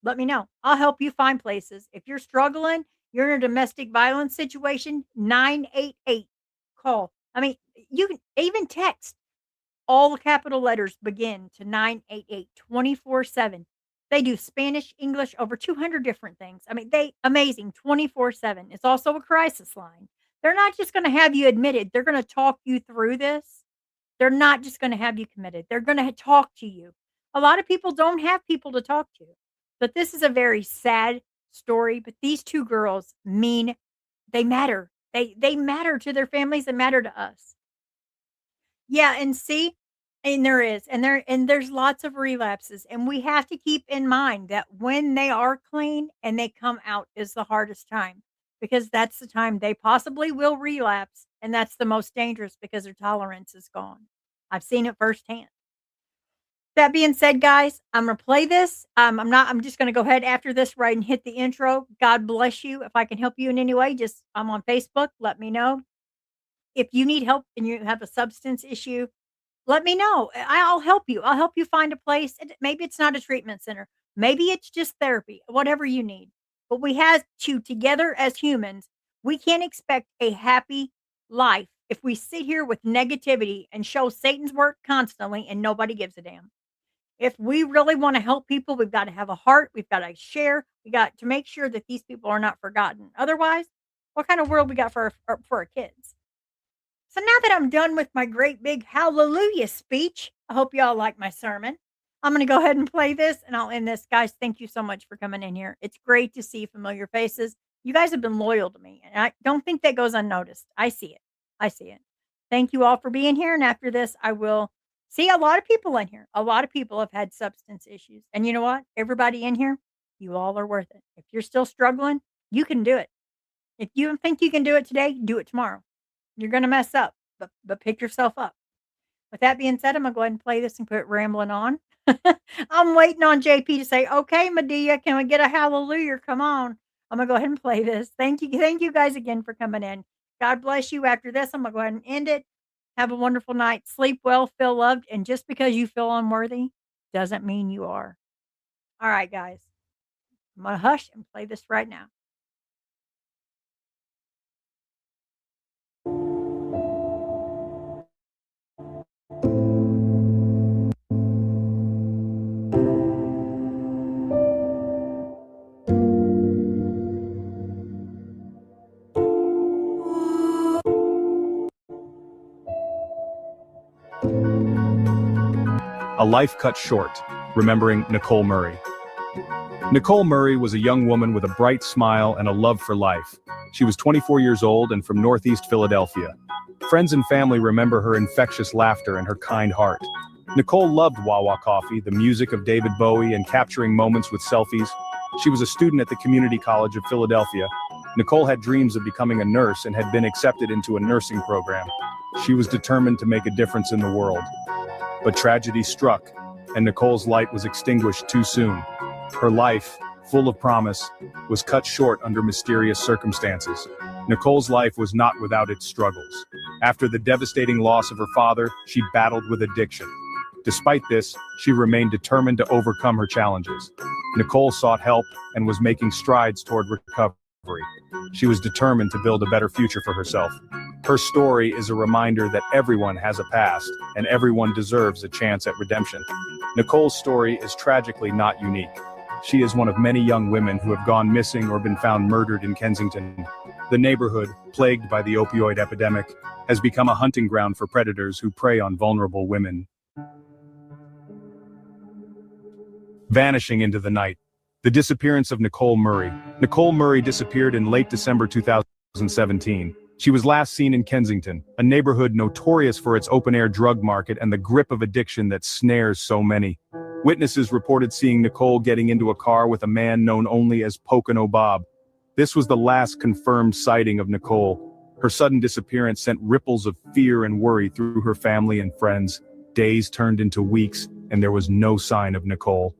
let me know. I'll help you find places. If you're struggling, you're in a domestic violence situation, 988. Call. I mean, you can even text. All the capital letters begin to 988 24/7. They do Spanish, English, over 200 different things. I mean, they amazing 24/7. It's also a crisis line. They're not just going to have you admitted. They're going to talk you through this. They're not just going to have you committed. They're going to talk to you. A lot of people don't have people to talk to. But this is a very sad story, but these two girls mean they matter. They matter to their families and matter to us. Yeah, and see, and there is, and there's lots of relapses, and we have to keep in mind that when they are clean and they come out is the hardest time because that's the time they possibly will relapse, and that's the most dangerous because their tolerance is gone. I've seen it firsthand. That being said, guys, I'm gonna play this. I'm just gonna go ahead after this right and hit the intro. God bless you. If I can help you in any way, just I'm on Facebook. Let me know. If you need help and you have a substance issue, let me know. I'll help you. I'll help you find a place. Maybe it's not a treatment center. Maybe it's just therapy, whatever you need. But we have to, together as humans, we can't expect a happy life if we sit here with negativity and show Satan's work constantly and nobody gives a damn. If we really want to help people, we've got to have a heart. We've got to share. We got to make sure that these people are not forgotten. Otherwise, what kind of world we got for our kids? So now that I'm done with my great big hallelujah speech, I hope y'all like my sermon. I'm going to go ahead and play this and I'll end this. Guys, thank you so much for coming in here. It's great to see familiar faces. You guys have been loyal to me, and I don't think that goes unnoticed. I see it. I see it. Thank you all for being here. And after this, I will see a lot of people in here. A lot of people have had substance issues. And you know what? Everybody in here, you all are worth it. If you're still struggling, you can do it. If you think you can do it today, do it tomorrow. You're going to mess up, but pick yourself up. With that being said, I'm going to go ahead and play this and put rambling on. I'm waiting on JP to say, okay, Medea, can we get a hallelujah? Come on. I'm going to go ahead and play this. Thank you. Thank you guys again for coming in. God bless you. After this, I'm going to go ahead and end it. Have a wonderful night. Sleep well, feel loved. And just because you feel unworthy doesn't mean you are. All right, guys. I'm going to hush and play this right now. A life cut short, remembering Nicole Murray. Nicole Murray was a young woman with a bright smile and a love for life. She was 24 years old and from Northeast Philadelphia. Friends and family remember her infectious laughter and her kind heart. Nicole loved Wawa coffee, the music of David Bowie, and capturing moments with selfies. She was a student at the Community College of Philadelphia. Nicole had dreams of becoming a nurse and had been accepted into a nursing program. She was determined to make a difference in the world. But tragedy struck, and Nicole's light was extinguished too soon. Her life, full of promise, was cut short under mysterious circumstances. Nicole's life was not without its struggles. After the devastating loss of her father, she battled with addiction. Despite this, she remained determined to overcome her challenges. Nicole sought help and was making strides toward recovery. She was determined to build a better future for herself. Her story is a reminder that everyone has a past, and everyone deserves a chance at redemption. Nicole's story is tragically not unique. She is one of many young women who have gone missing or been found murdered in Kensington. The neighborhood, plagued by the opioid epidemic, has become a hunting ground for predators who prey on vulnerable women. Vanishing into the night. The disappearance of Nicole Murray. Nicole Murray disappeared in late December 2017. She was last seen in Kensington, a neighborhood notorious for its open-air drug market and the grip of addiction that snares so many. Witnesses reported seeing Nicole getting into a car with a man known only as Pocono Bob. This was the last confirmed sighting of Nicole. Her sudden disappearance sent ripples of fear and worry through her family and friends. Days turned into weeks, and there was no sign of Nicole.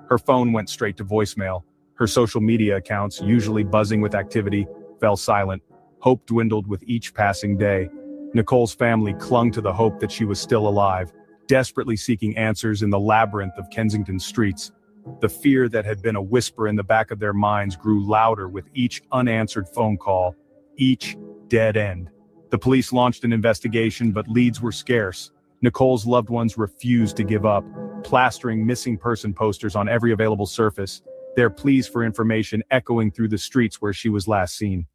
Her phone went straight to voicemail. Her social media accounts, usually buzzing with activity, fell silent. Hope dwindled with each passing day. Nicole's family clung to the hope that she was still alive, desperately seeking answers in the labyrinth of Kensington streets. The fear that had been a whisper in the back of their minds grew louder with each unanswered phone call, each dead end. The police launched an investigation, but leads were scarce. Nicole's loved ones refused to give up, plastering missing person posters on every available surface, their pleas for information echoing through the streets where she was last seen.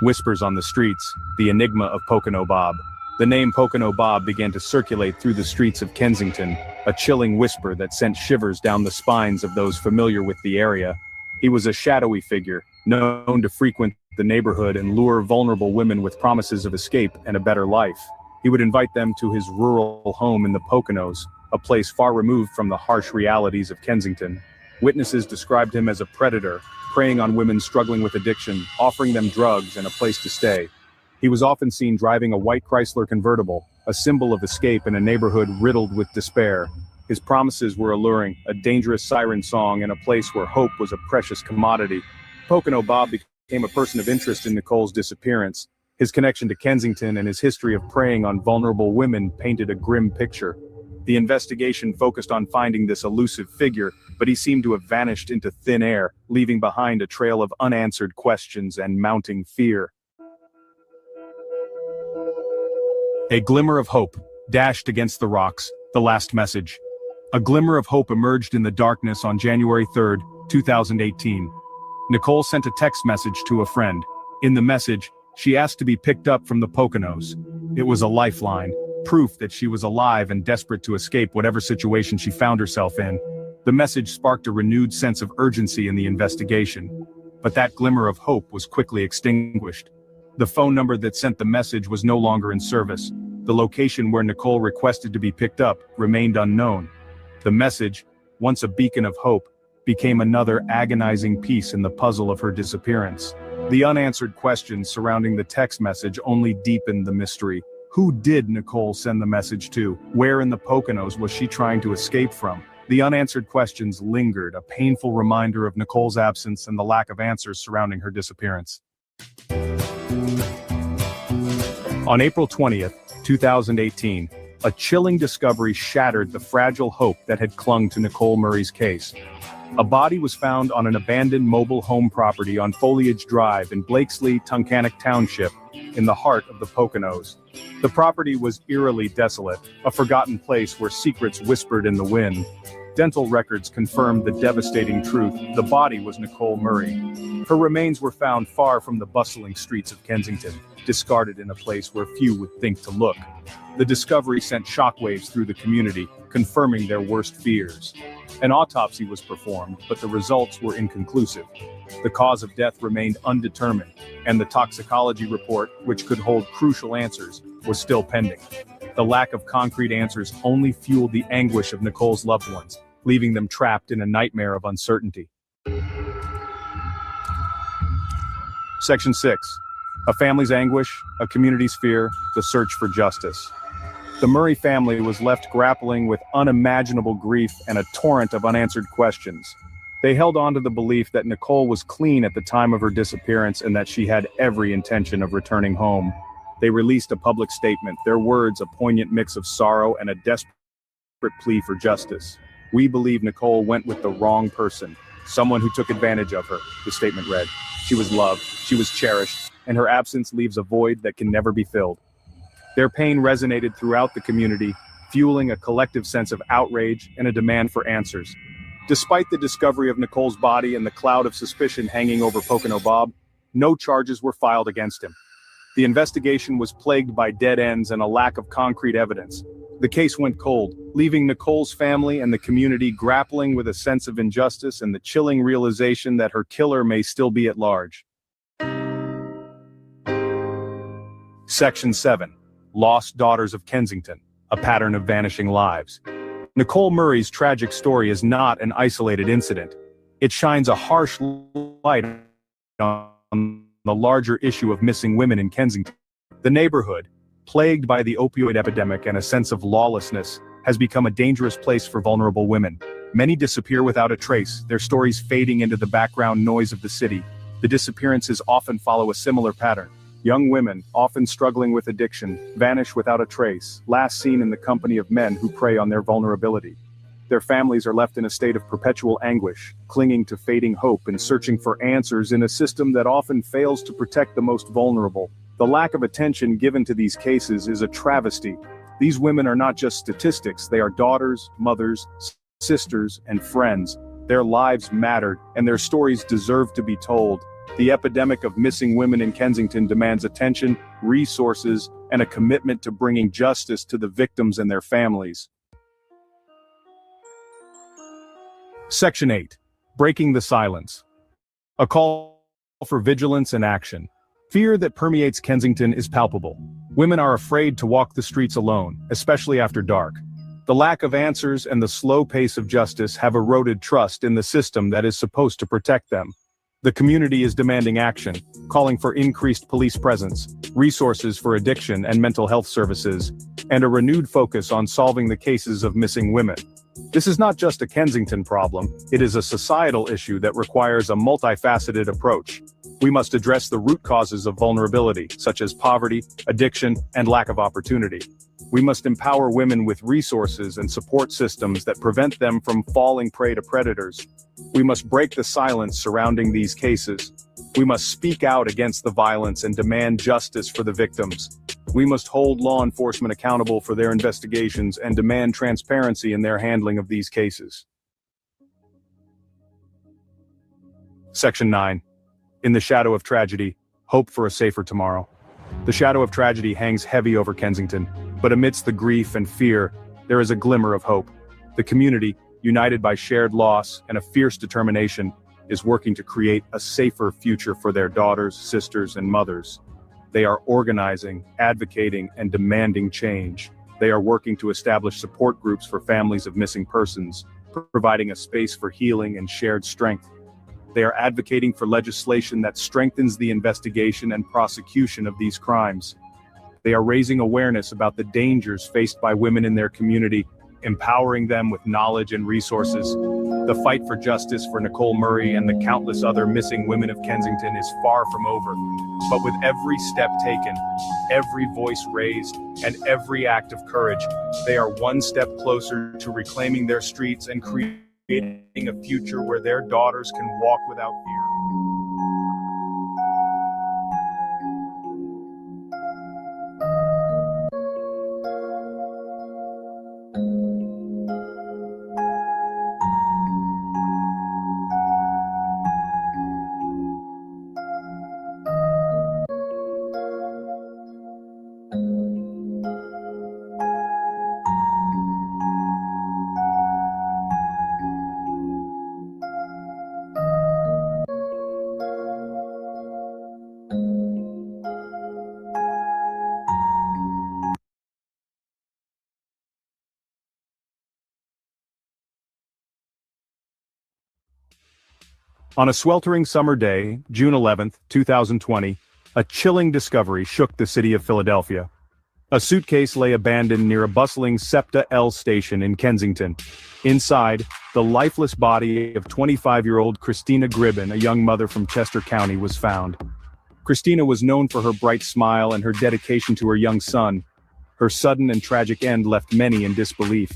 Whispers on the streets, the enigma of Pocono Bob. The name Pocono Bob began to circulate through the streets of Kensington, a chilling whisper that sent shivers down the spines of those familiar with the area. He was a shadowy figure, known to frequent the neighborhood and lure vulnerable women with promises of escape and a better life. He would invite them to his rural home in the Poconos, a place far removed from the harsh realities of Kensington. Witnesses described him as a predator, preying on women struggling with addiction, offering them drugs and a place to stay. He was often seen driving a white Chrysler convertible, a symbol of escape in a neighborhood riddled with despair. His promises were alluring, a dangerous siren song in a place where hope was a precious commodity. Pocono Bob became a person of interest in Nicole's disappearance. His connection to Kensington and his history of preying on vulnerable women painted a grim picture. The investigation focused on finding this elusive figure, but he seemed to have vanished into thin air, leaving behind a trail of unanswered questions and mounting fear. A glimmer of hope dashed against the rocks, the last message. A glimmer of hope emerged in the darkness on January 3, 2018. Nicole sent a text message to a friend. In the message, she asked to be picked up from the Poconos. It was a lifeline, proof that she was alive and desperate to escape whatever situation she found herself in. The message sparked a renewed sense of urgency in the investigation. But that glimmer of hope was quickly extinguished. The phone number that sent the message was no longer in service. The location where Nicole requested to be picked up remained unknown. The message, once a beacon of hope, became another agonizing piece in the puzzle of her disappearance. The unanswered questions surrounding the text message only deepened the mystery. Who did Nicole send the message to? Where in the Poconos was she trying to escape from? The unanswered questions lingered, a painful reminder of Nicole's absence and the lack of answers surrounding her disappearance. On April 20th, 2018, a chilling discovery shattered the fragile hope that had clung to Nicole Murray's case. A body was found on an abandoned mobile home property on Foliage Drive in Blakesley, Tunkhannock Township, in the heart of the Poconos. The property was eerily desolate, a forgotten place where secrets whispered in the wind. Dental records confirmed the devastating truth: the body was Nicole Murray. Her remains were found far from the bustling streets of Kensington, discarded in a place where few would think to look. The discovery sent shockwaves through the community, confirming their worst fears. An autopsy was performed, but the results were inconclusive. The cause of death remained undetermined, and the toxicology report, which could hold crucial answers, was still pending. The lack of concrete answers only fueled the anguish of Nicole's loved ones, leaving them trapped in a nightmare of uncertainty. Section 6. A family's anguish, a community's fear, the search for justice. The Murray family was left grappling with unimaginable grief and a torrent of unanswered questions. They held on to the belief that Nicole was clean at the time of her disappearance and that she had every intention of returning home. They released a public statement, their words a poignant mix of sorrow and a desperate plea for justice. "We believe Nicole went with the wrong person, someone who took advantage of her," the statement read. "She was loved, she was cherished, and her absence leaves a void that can never be filled." Their pain resonated throughout the community, fueling a collective sense of outrage and a demand for answers. Despite the discovery of Nicole's body and the cloud of suspicion hanging over Pocono Bob, no charges were filed against him. The investigation was plagued by dead ends and a lack of concrete evidence. The case went cold, leaving Nicole's family and the community grappling with a sense of injustice and the chilling realization that her killer may still be at large. Section 7. Lost Daughters of Kensington, a pattern of vanishing lives. Nicole Murray's tragic story is not an isolated incident. It shines a harsh light on the larger issue of missing women in Kensington. The neighborhood, plagued by the opioid epidemic and a sense of lawlessness, has become a dangerous place for vulnerable women. Many disappear without a trace, their stories fading into the background noise of the city. The disappearances often follow a similar pattern. Young women, often struggling with addiction, vanish without a trace, last seen in the company of men who prey on their vulnerability. Their families are left in a state of perpetual anguish, clinging to fading hope and searching for answers in a system that often fails to protect the most vulnerable. The lack of attention given to these cases is a travesty. These women are not just statistics, they are daughters, mothers, sisters, and friends. Their lives mattered, and their stories deserve to be told. The epidemic of missing women in Kensington demands attention, resources, and a commitment to bringing justice to the victims and their families. Section 8. Breaking the silence. A call for vigilance and action. Fear that permeates Kensington is palpable. Women are afraid to walk the streets alone, especially after dark. The lack of answers and the slow pace of justice have eroded trust in the system that is supposed to protect them. The community is demanding action, calling for increased police presence, resources for addiction and mental health services, and a renewed focus on solving the cases of missing women. This is not just a Kensington problem, it is a societal issue that requires a multifaceted approach. We must address the root causes of vulnerability, such as poverty, addiction, and lack of opportunity. We must empower women with resources and support systems that prevent them from falling prey to predators. We must break the silence surrounding these cases. We must speak out against the violence and demand justice for the victims. We must hold law enforcement accountable for their investigations and demand transparency in their handling of these cases. Section 9. In the shadow of tragedy, hope for a safer tomorrow. The shadow of tragedy hangs heavy over Kensington, but amidst the grief and fear, there is a glimmer of hope. The community, united by shared loss and a fierce determination, is working to create a safer future for their daughters, sisters, and mothers. They are organizing, advocating, and demanding change. They are working to establish support groups for families of missing persons, providing a space for healing and shared strength. They are advocating for legislation that strengthens the investigation and prosecution of these crimes. They are raising awareness about the dangers faced by women in their community, empowering them with knowledge and resources. The fight for justice for Nicole Murray and the countless other missing women of Kensington is far from over. But with every step taken, every voice raised, and every act of courage, they are one step closer to reclaiming their streets and creating a future where their daughters can walk without fear. On a sweltering summer day, June 11, 2020, a chilling discovery shook the city of Philadelphia. A suitcase lay abandoned near a bustling SEPTA L station in Kensington. Inside, the lifeless body of 25-year-old Christina Gribben, a young mother from Chester County, was found. Christina was known for her bright smile and her dedication to her young son. Her sudden and tragic end left many in disbelief.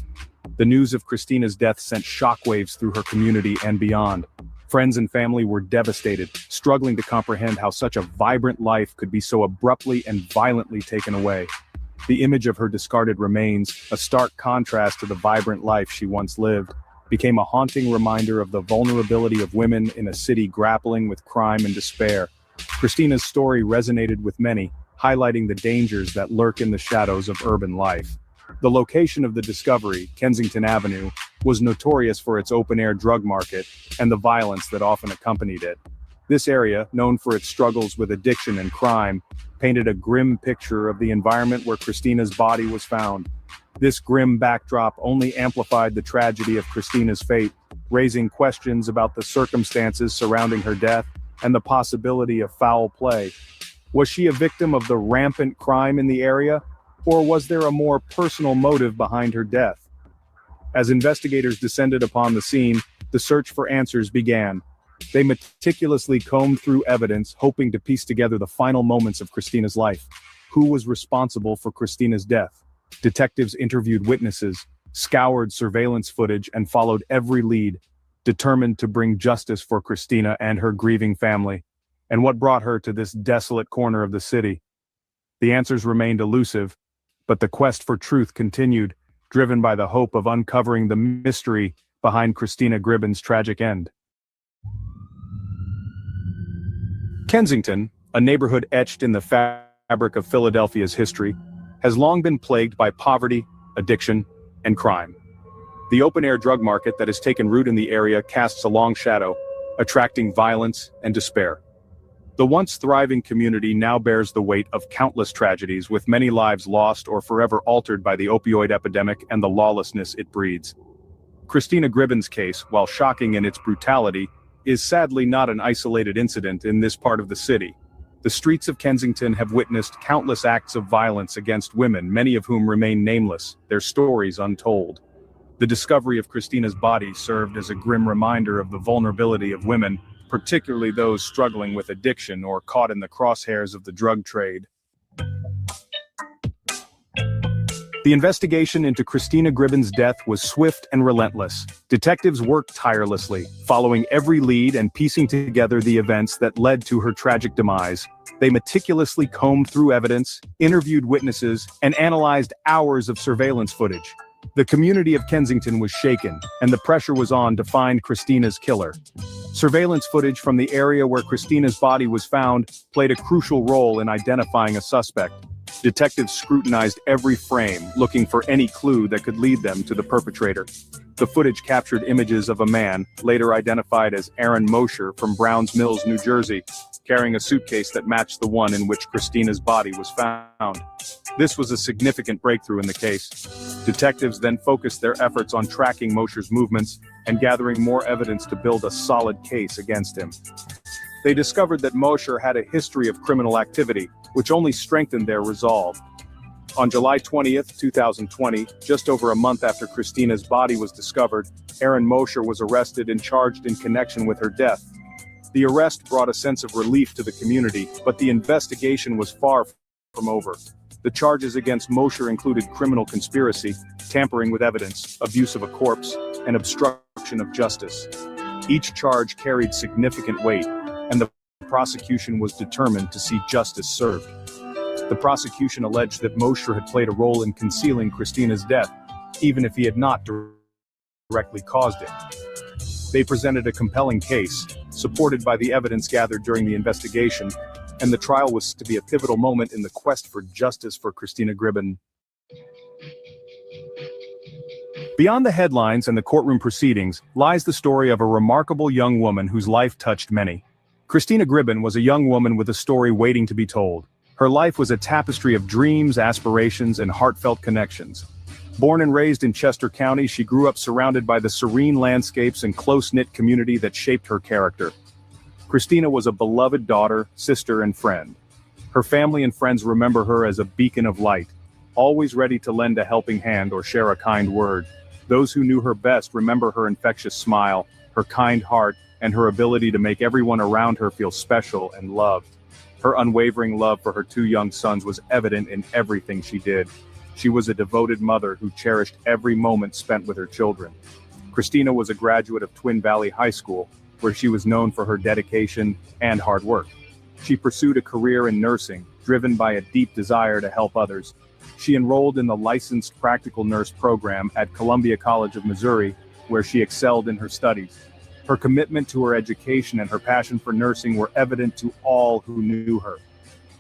The news of Christina's death sent shockwaves through her community and beyond. Friends and family were devastated, struggling to comprehend how such a vibrant life could be so abruptly and violently taken away. The image of her discarded remains, a stark contrast to the vibrant life she once lived, became a haunting reminder of the vulnerability of women in a city grappling with crime and despair. Christina's story resonated with many, highlighting the dangers that lurk in the shadows of urban life. The location of the discovery, Kensington Avenue, was notorious for its open-air drug market and the violence that often accompanied it. This area, known for its struggles with addiction and crime, painted a grim picture of the environment where Christina's body was found. This grim backdrop only amplified the tragedy of Christina's fate, raising questions about the circumstances surrounding her death and the possibility of foul play. Was she a victim of the rampant crime in the area, or was there a more personal motive behind her death? As investigators descended upon the scene, the search for answers began. They meticulously combed through evidence, hoping to piece together the final moments of Christina's life. Who was responsible for Christina's death? Detectives interviewed witnesses, scoured surveillance footage, and followed every lead, determined to bring justice for Christina and her grieving family. And what brought her to this desolate corner of the city? The answers remained elusive, but the quest for truth continued, driven by the hope of uncovering the mystery behind Christina Gribben's tragic end. Kensington, a neighborhood etched in the fabric of Philadelphia's history, has long been plagued by poverty, addiction, and crime. The open-air drug market that has taken root in the area casts a long shadow, attracting violence and despair. The once thriving community now bears the weight of countless tragedies, with many lives lost or forever altered by the opioid epidemic and the lawlessness it breeds. Christina Gribben's case, while shocking in its brutality, is sadly not an isolated incident in this part of the city. The streets of Kensington have witnessed countless acts of violence against women, many of whom remain nameless, their stories untold. The discovery of Christina's body served as a grim reminder of the vulnerability of women, particularly those struggling with addiction or caught in the crosshairs of the drug trade. The investigation into Christina Gribben's death was swift and relentless. Detectives worked tirelessly, following every lead and piecing together the events that led to her tragic demise. They meticulously combed through evidence, interviewed witnesses, and analyzed hours of surveillance footage. The community of Kensington was shaken, and the pressure was on to find Christina's killer. Surveillance footage from the area where Christina's body was found played a crucial role in identifying a suspect. Detectives scrutinized every frame, looking for any clue that could lead them to the perpetrator. The footage captured images of a man, later identified as Aaron Mosher from Browns Mills, New Jersey, carrying a suitcase that matched the one in which Christina's body was found. This was a significant breakthrough in the case. Detectives then focused their efforts on tracking Mosher's movements and gathering more evidence to build a solid case against him. They discovered that Mosher had a history of criminal activity, which only strengthened their resolve. On July 20th, 2020, just over a month after Christina's body was discovered, Aaron Mosher was arrested and charged in connection with her death. The arrest brought a sense of relief to the community, but the investigation was far from over. The charges against Mosher included criminal conspiracy, tampering with evidence, abuse of a corpse, and obstruction of justice. Each charge carried significant weight, and the prosecution was determined to see justice served. The prosecution alleged that Mosher had played a role in concealing Christina's death, even if he had not directly caused it. They presented a compelling case, supported by the evidence gathered during the investigation, and the trial was to be a pivotal moment in the quest for justice for Christina Gribben. Beyond the headlines and the courtroom proceedings lies the story of a remarkable young woman whose life touched many. Christina Gribben was a young woman with a story waiting to be told. Her life was a tapestry of dreams, aspirations, and heartfelt connections. Born and raised in Chester County, she grew up surrounded by the serene landscapes and close-knit community that shaped her character. Christina was a beloved daughter, sister, and friend. Her family and friends remember her as a beacon of light, always ready to lend a helping hand or share a kind word. Those who knew her best remember her infectious smile, her kind heart, and her ability to make everyone around her feel special and loved. Her unwavering love for her two young sons was evident in everything she did. She was a devoted mother who cherished every moment spent with her children. Christina was a graduate of Twin Valley High School, where she was known for her dedication and hard work. She pursued a career in nursing, driven by a deep desire to help others. She enrolled in the licensed practical nurse program at Columbia College of Missouri, where she excelled in her studies. Her commitment to her education and her passion for nursing were evident to all who knew her.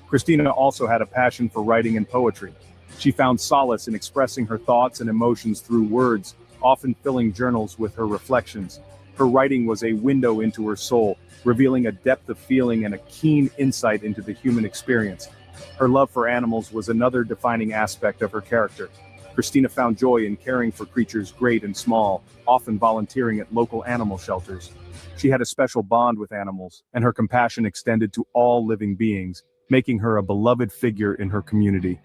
Christina also had a passion for writing and poetry. She found solace in expressing her thoughts and emotions through words, often filling journals with her reflections. Her writing was a window into her soul, revealing a depth of feeling and a keen insight into the human experience. Her love for animals was another defining aspect of her character. Christina found joy in caring for creatures great and small, often volunteering at local animal shelters. She had a special bond with animals, and her compassion extended to all living beings, making her a beloved figure in her community.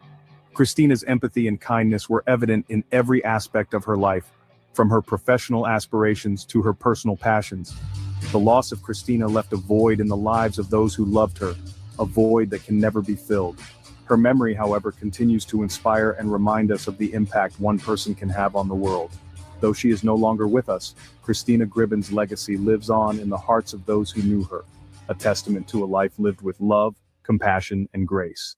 Christina's empathy and kindness were evident in every aspect of her life, From her professional aspirations to her personal passions, the loss of Christina left a void in the lives of those who loved her, a void that can never be filled. Her memory, however, continues to inspire and remind us of the impact one person can have on the world. Though she is no longer with us, Christina Gribben's legacy lives on in the hearts of those who knew her, a testament to a life lived with love, compassion, and grace.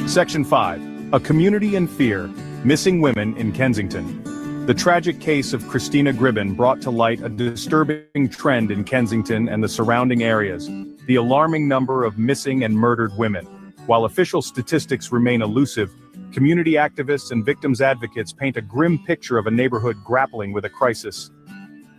Section 5. A Community in Fear. Missing Women in Kensington. The tragic case of Christina Gribben brought to light a disturbing trend in Kensington and the surrounding areas, the alarming number of missing and murdered women. While official statistics remain elusive, community activists and victims advocates paint a grim picture of a neighborhood grappling with a crisis.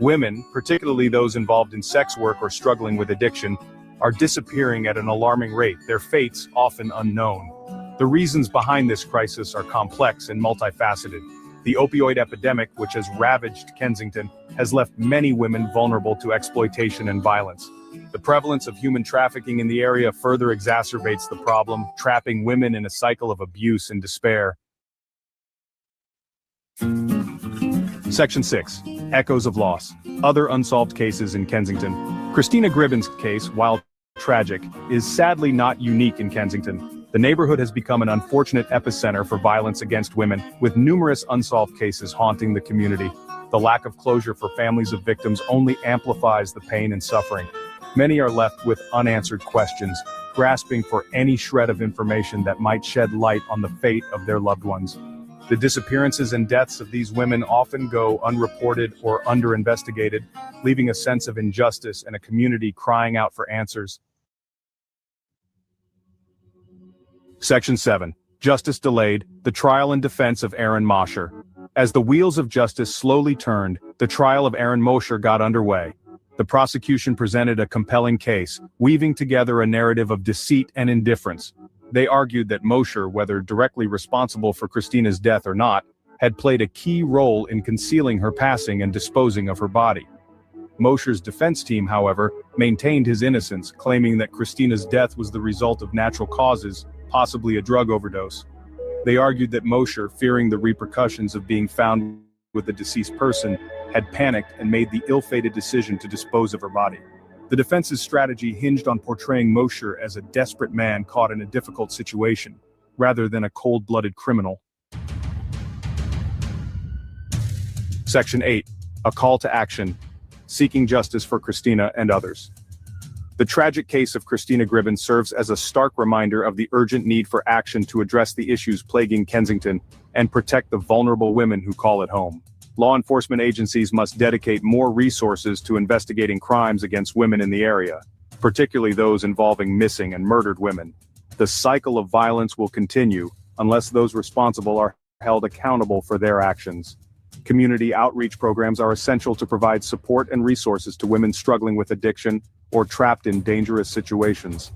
Women, particularly those involved in sex work or struggling with addiction, are disappearing at an alarming rate, their fates often unknown. The reasons behind this crisis are complex and multifaceted. The opioid epidemic, which has ravaged Kensington, has left many women vulnerable to exploitation and violence. The prevalence of human trafficking in the area further exacerbates the problem, trapping women in a cycle of abuse and despair. Section 6. Echoes of Loss. Other unsolved cases in Kensington. Christina Gribben's case, while tragic, is sadly not unique in Kensington. The neighborhood has become an unfortunate epicenter for violence against women, with numerous unsolved cases haunting the community. The lack of closure for families of victims only amplifies the pain and suffering. Many are left with unanswered questions, grasping for any shred of information that might shed light on the fate of their loved ones. The disappearances and deaths of these women often go unreported or under-investigated, leaving a sense of injustice and a community crying out for answers. Section 7. Justice Delayed. The Trial and Defense of Aaron Mosher. As the wheels of justice slowly turned, the trial of Aaron Mosher got underway. The prosecution presented a compelling case, weaving together a narrative of deceit and indifference. They argued that Mosher, whether directly responsible for Christina's death or not, had played a key role in concealing her passing and disposing of her body. Mosher's defense team, however, maintained his innocence, claiming that Christina's death was the result of natural causes, possibly a drug overdose. They argued that Mosher, fearing the repercussions of being found with the deceased person, had panicked and made the ill-fated decision to dispose of her body. The defense's strategy hinged on portraying Mosher as a desperate man caught in a difficult situation, rather than a cold-blooded criminal. Section 8. A Call to Action. Seeking Justice for Christina and Others. The tragic case of Christina Gribben serves as a stark reminder of the urgent need for action to address the issues plaguing Kensington and protect the vulnerable women who call it home. Law enforcement agencies must dedicate more resources to investigating crimes against women in the area, particularly those involving missing and murdered women. The cycle of violence will continue unless those responsible are held accountable for their actions. Community outreach programs are essential to provide support and resources to women struggling with addiction or trapped in dangerous situations.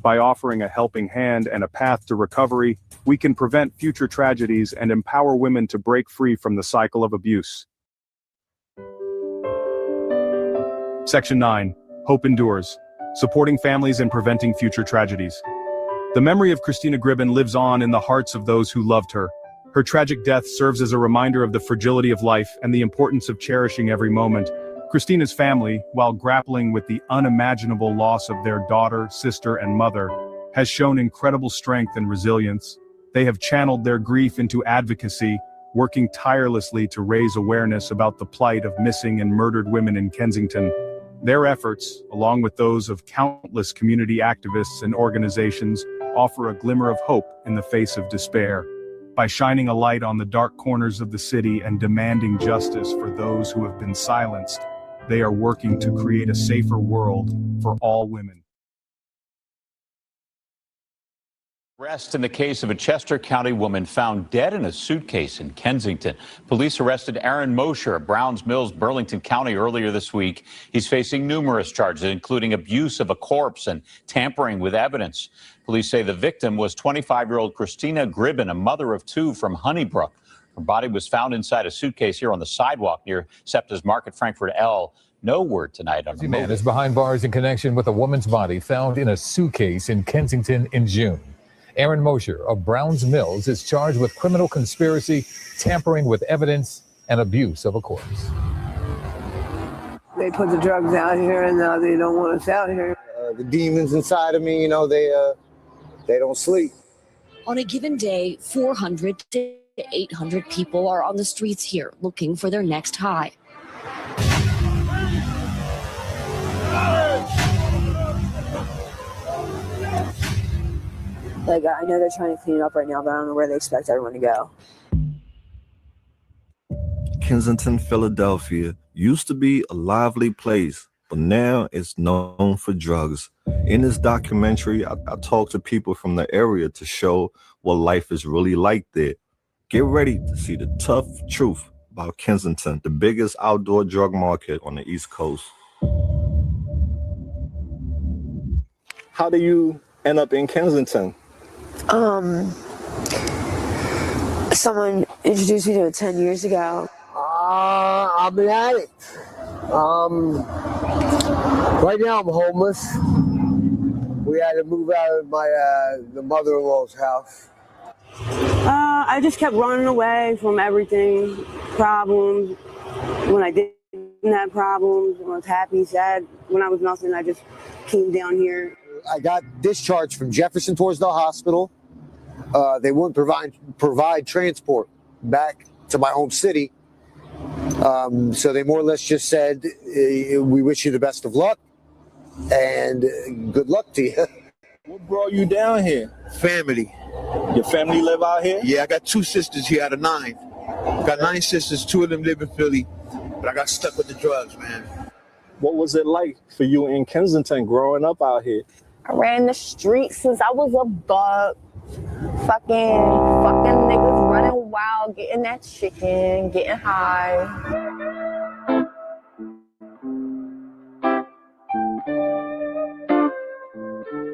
By offering a helping hand and a path to recovery, we can prevent future tragedies and empower women to break free from the cycle of abuse. Section 9. Hope Endures. Supporting families and preventing future tragedies. The memory of Christina Gribben lives on in the hearts of those who loved her. Her tragic death serves as a reminder of the fragility of life and the importance of cherishing every moment. Christina's family, while grappling with the unimaginable loss of their daughter, sister, and mother, has shown incredible strength and resilience. They have channeled their grief into advocacy, working tirelessly to raise awareness about the plight of missing and murdered women in Kensington. Their efforts, along with those of countless community activists and organizations, offer a glimmer of hope in the face of despair. By shining a light on the dark corners of the city and demanding justice for those who have been silenced, they are working to create a safer world for all women. Arrest in the case of a Chester County woman found dead in a suitcase in Kensington. Police arrested Aaron Mosher of Browns Mills, Burlington County earlier this week. He's facing numerous charges, including abuse of a corpse and tampering with evidence. Police say the victim was 25-year-old Christina Gribben, a mother of two from Honeybrook. Her body was found inside a suitcase here on the sidewalk near SEPTA's Market Frankfurt L. No word tonight on the man is behind bars in connection with a woman's body found in a suitcase in Kensington in June. Aaron Mosher of Browns Mills is charged with criminal conspiracy, tampering with evidence, and abuse of a corpse. They put the drugs out here, and now they don't want us out here. The demons inside of me, they don't sleep. On a given day, 400 to 800 people are on the streets here looking for their next high. Like, I know they're trying to clean it up right now, but I don't know where they expect everyone to go. Kensington, Philadelphia used to be a lively place, but now it's known for drugs. In this documentary, I talked to people from the area to show what life is really like there. Get ready to see the tough truth about Kensington, the biggest outdoor drug market on the East Coast. How do you end up in Kensington? Someone introduced me to it 10 years ago. I've been at it. Right now I'm homeless. We had to move out of my the mother-in-law's house. I just kept running away from everything, problems. When I didn't have problems, when I was happy, sad, when I was nothing, I just came down here. I got discharged from Jefferson towards the hospital. They wouldn't provide transport back to my home city. So they more or less just said, we wish you the best of luck and good luck to you. What brought you down here? Family. Your family live out here? Yeah, I got 2 sisters here out of 9. Got 9 sisters, 2 of them live in Philly, but I got stuck with the drugs, man. What was it like for you in Kensington growing up out here? I ran the streets since I was a buck. Fucking niggas running wild, getting that chicken, getting high.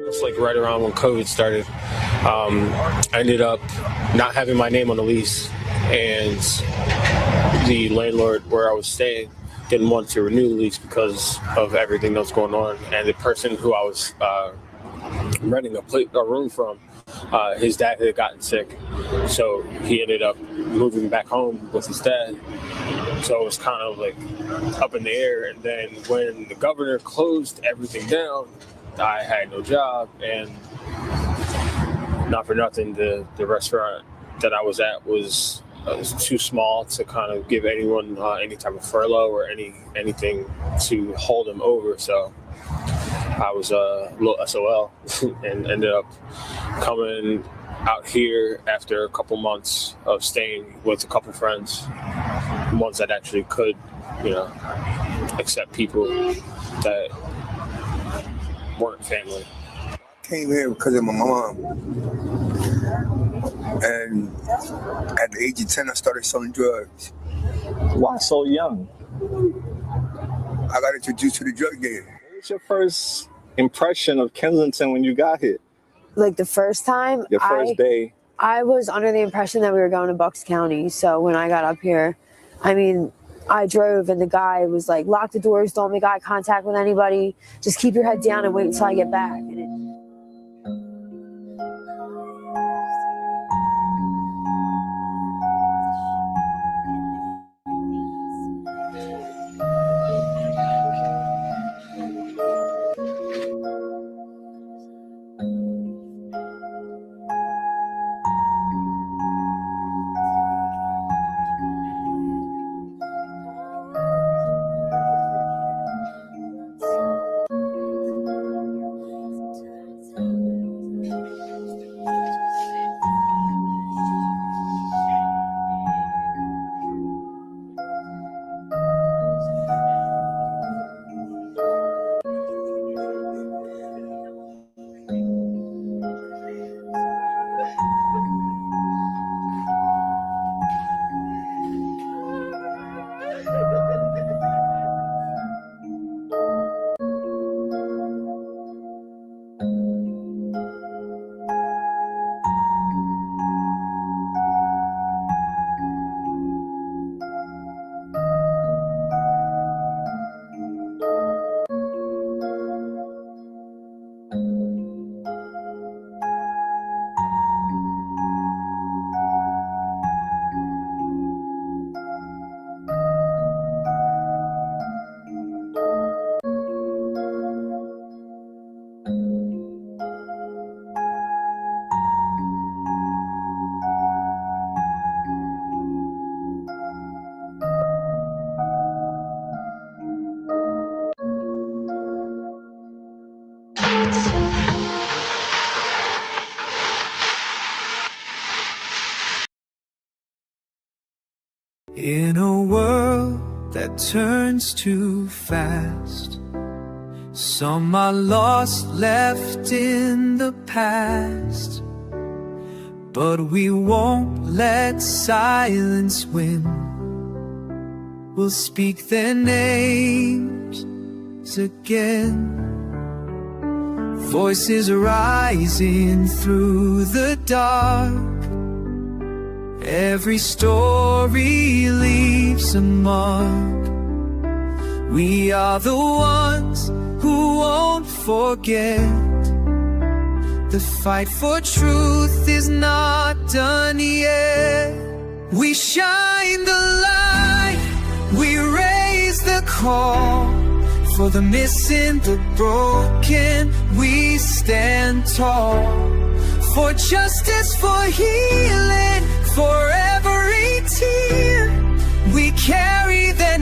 It's like right around when COVID started. I ended up not having my name on the lease, and the landlord where I was staying didn't want to renew the lease because of everything that was going on. And the person who I was renting a room from, his dad had gotten sick, so he ended up moving back home with his dad. So it was kind of like up in the air. And then when the governor closed everything down, I had no job, and not for nothing, the restaurant that I was at was too small to kind of give anyone any type of furlough or anything to hold them over. So I was a little SOL and ended up coming out here after a couple months of staying with a couple friends, ones that actually could, accept people that weren't family. Came here because of my mom. And at the age of 10, I started selling drugs. Why so young? I got introduced to the drug game. What was your first impression of Kensington when you got here? Like the first time, Your first day? I was under the impression that we were going to Bucks County. So when I got up here, I drove and the guy was like, lock the doors, don't make eye contact with anybody, just keep your head down and wait until I get back. that turns too fast. Some are lost, left in the past, but we won't let silence win. We'll speak their names again. Voices rising through the dark. Every story leaves a mark. We are the ones who won't forget. The fight for truth is not done yet. We shine the light, we raise the call. For the missing, the broken, we stand tall. For justice, for healing, for every tear, we carry their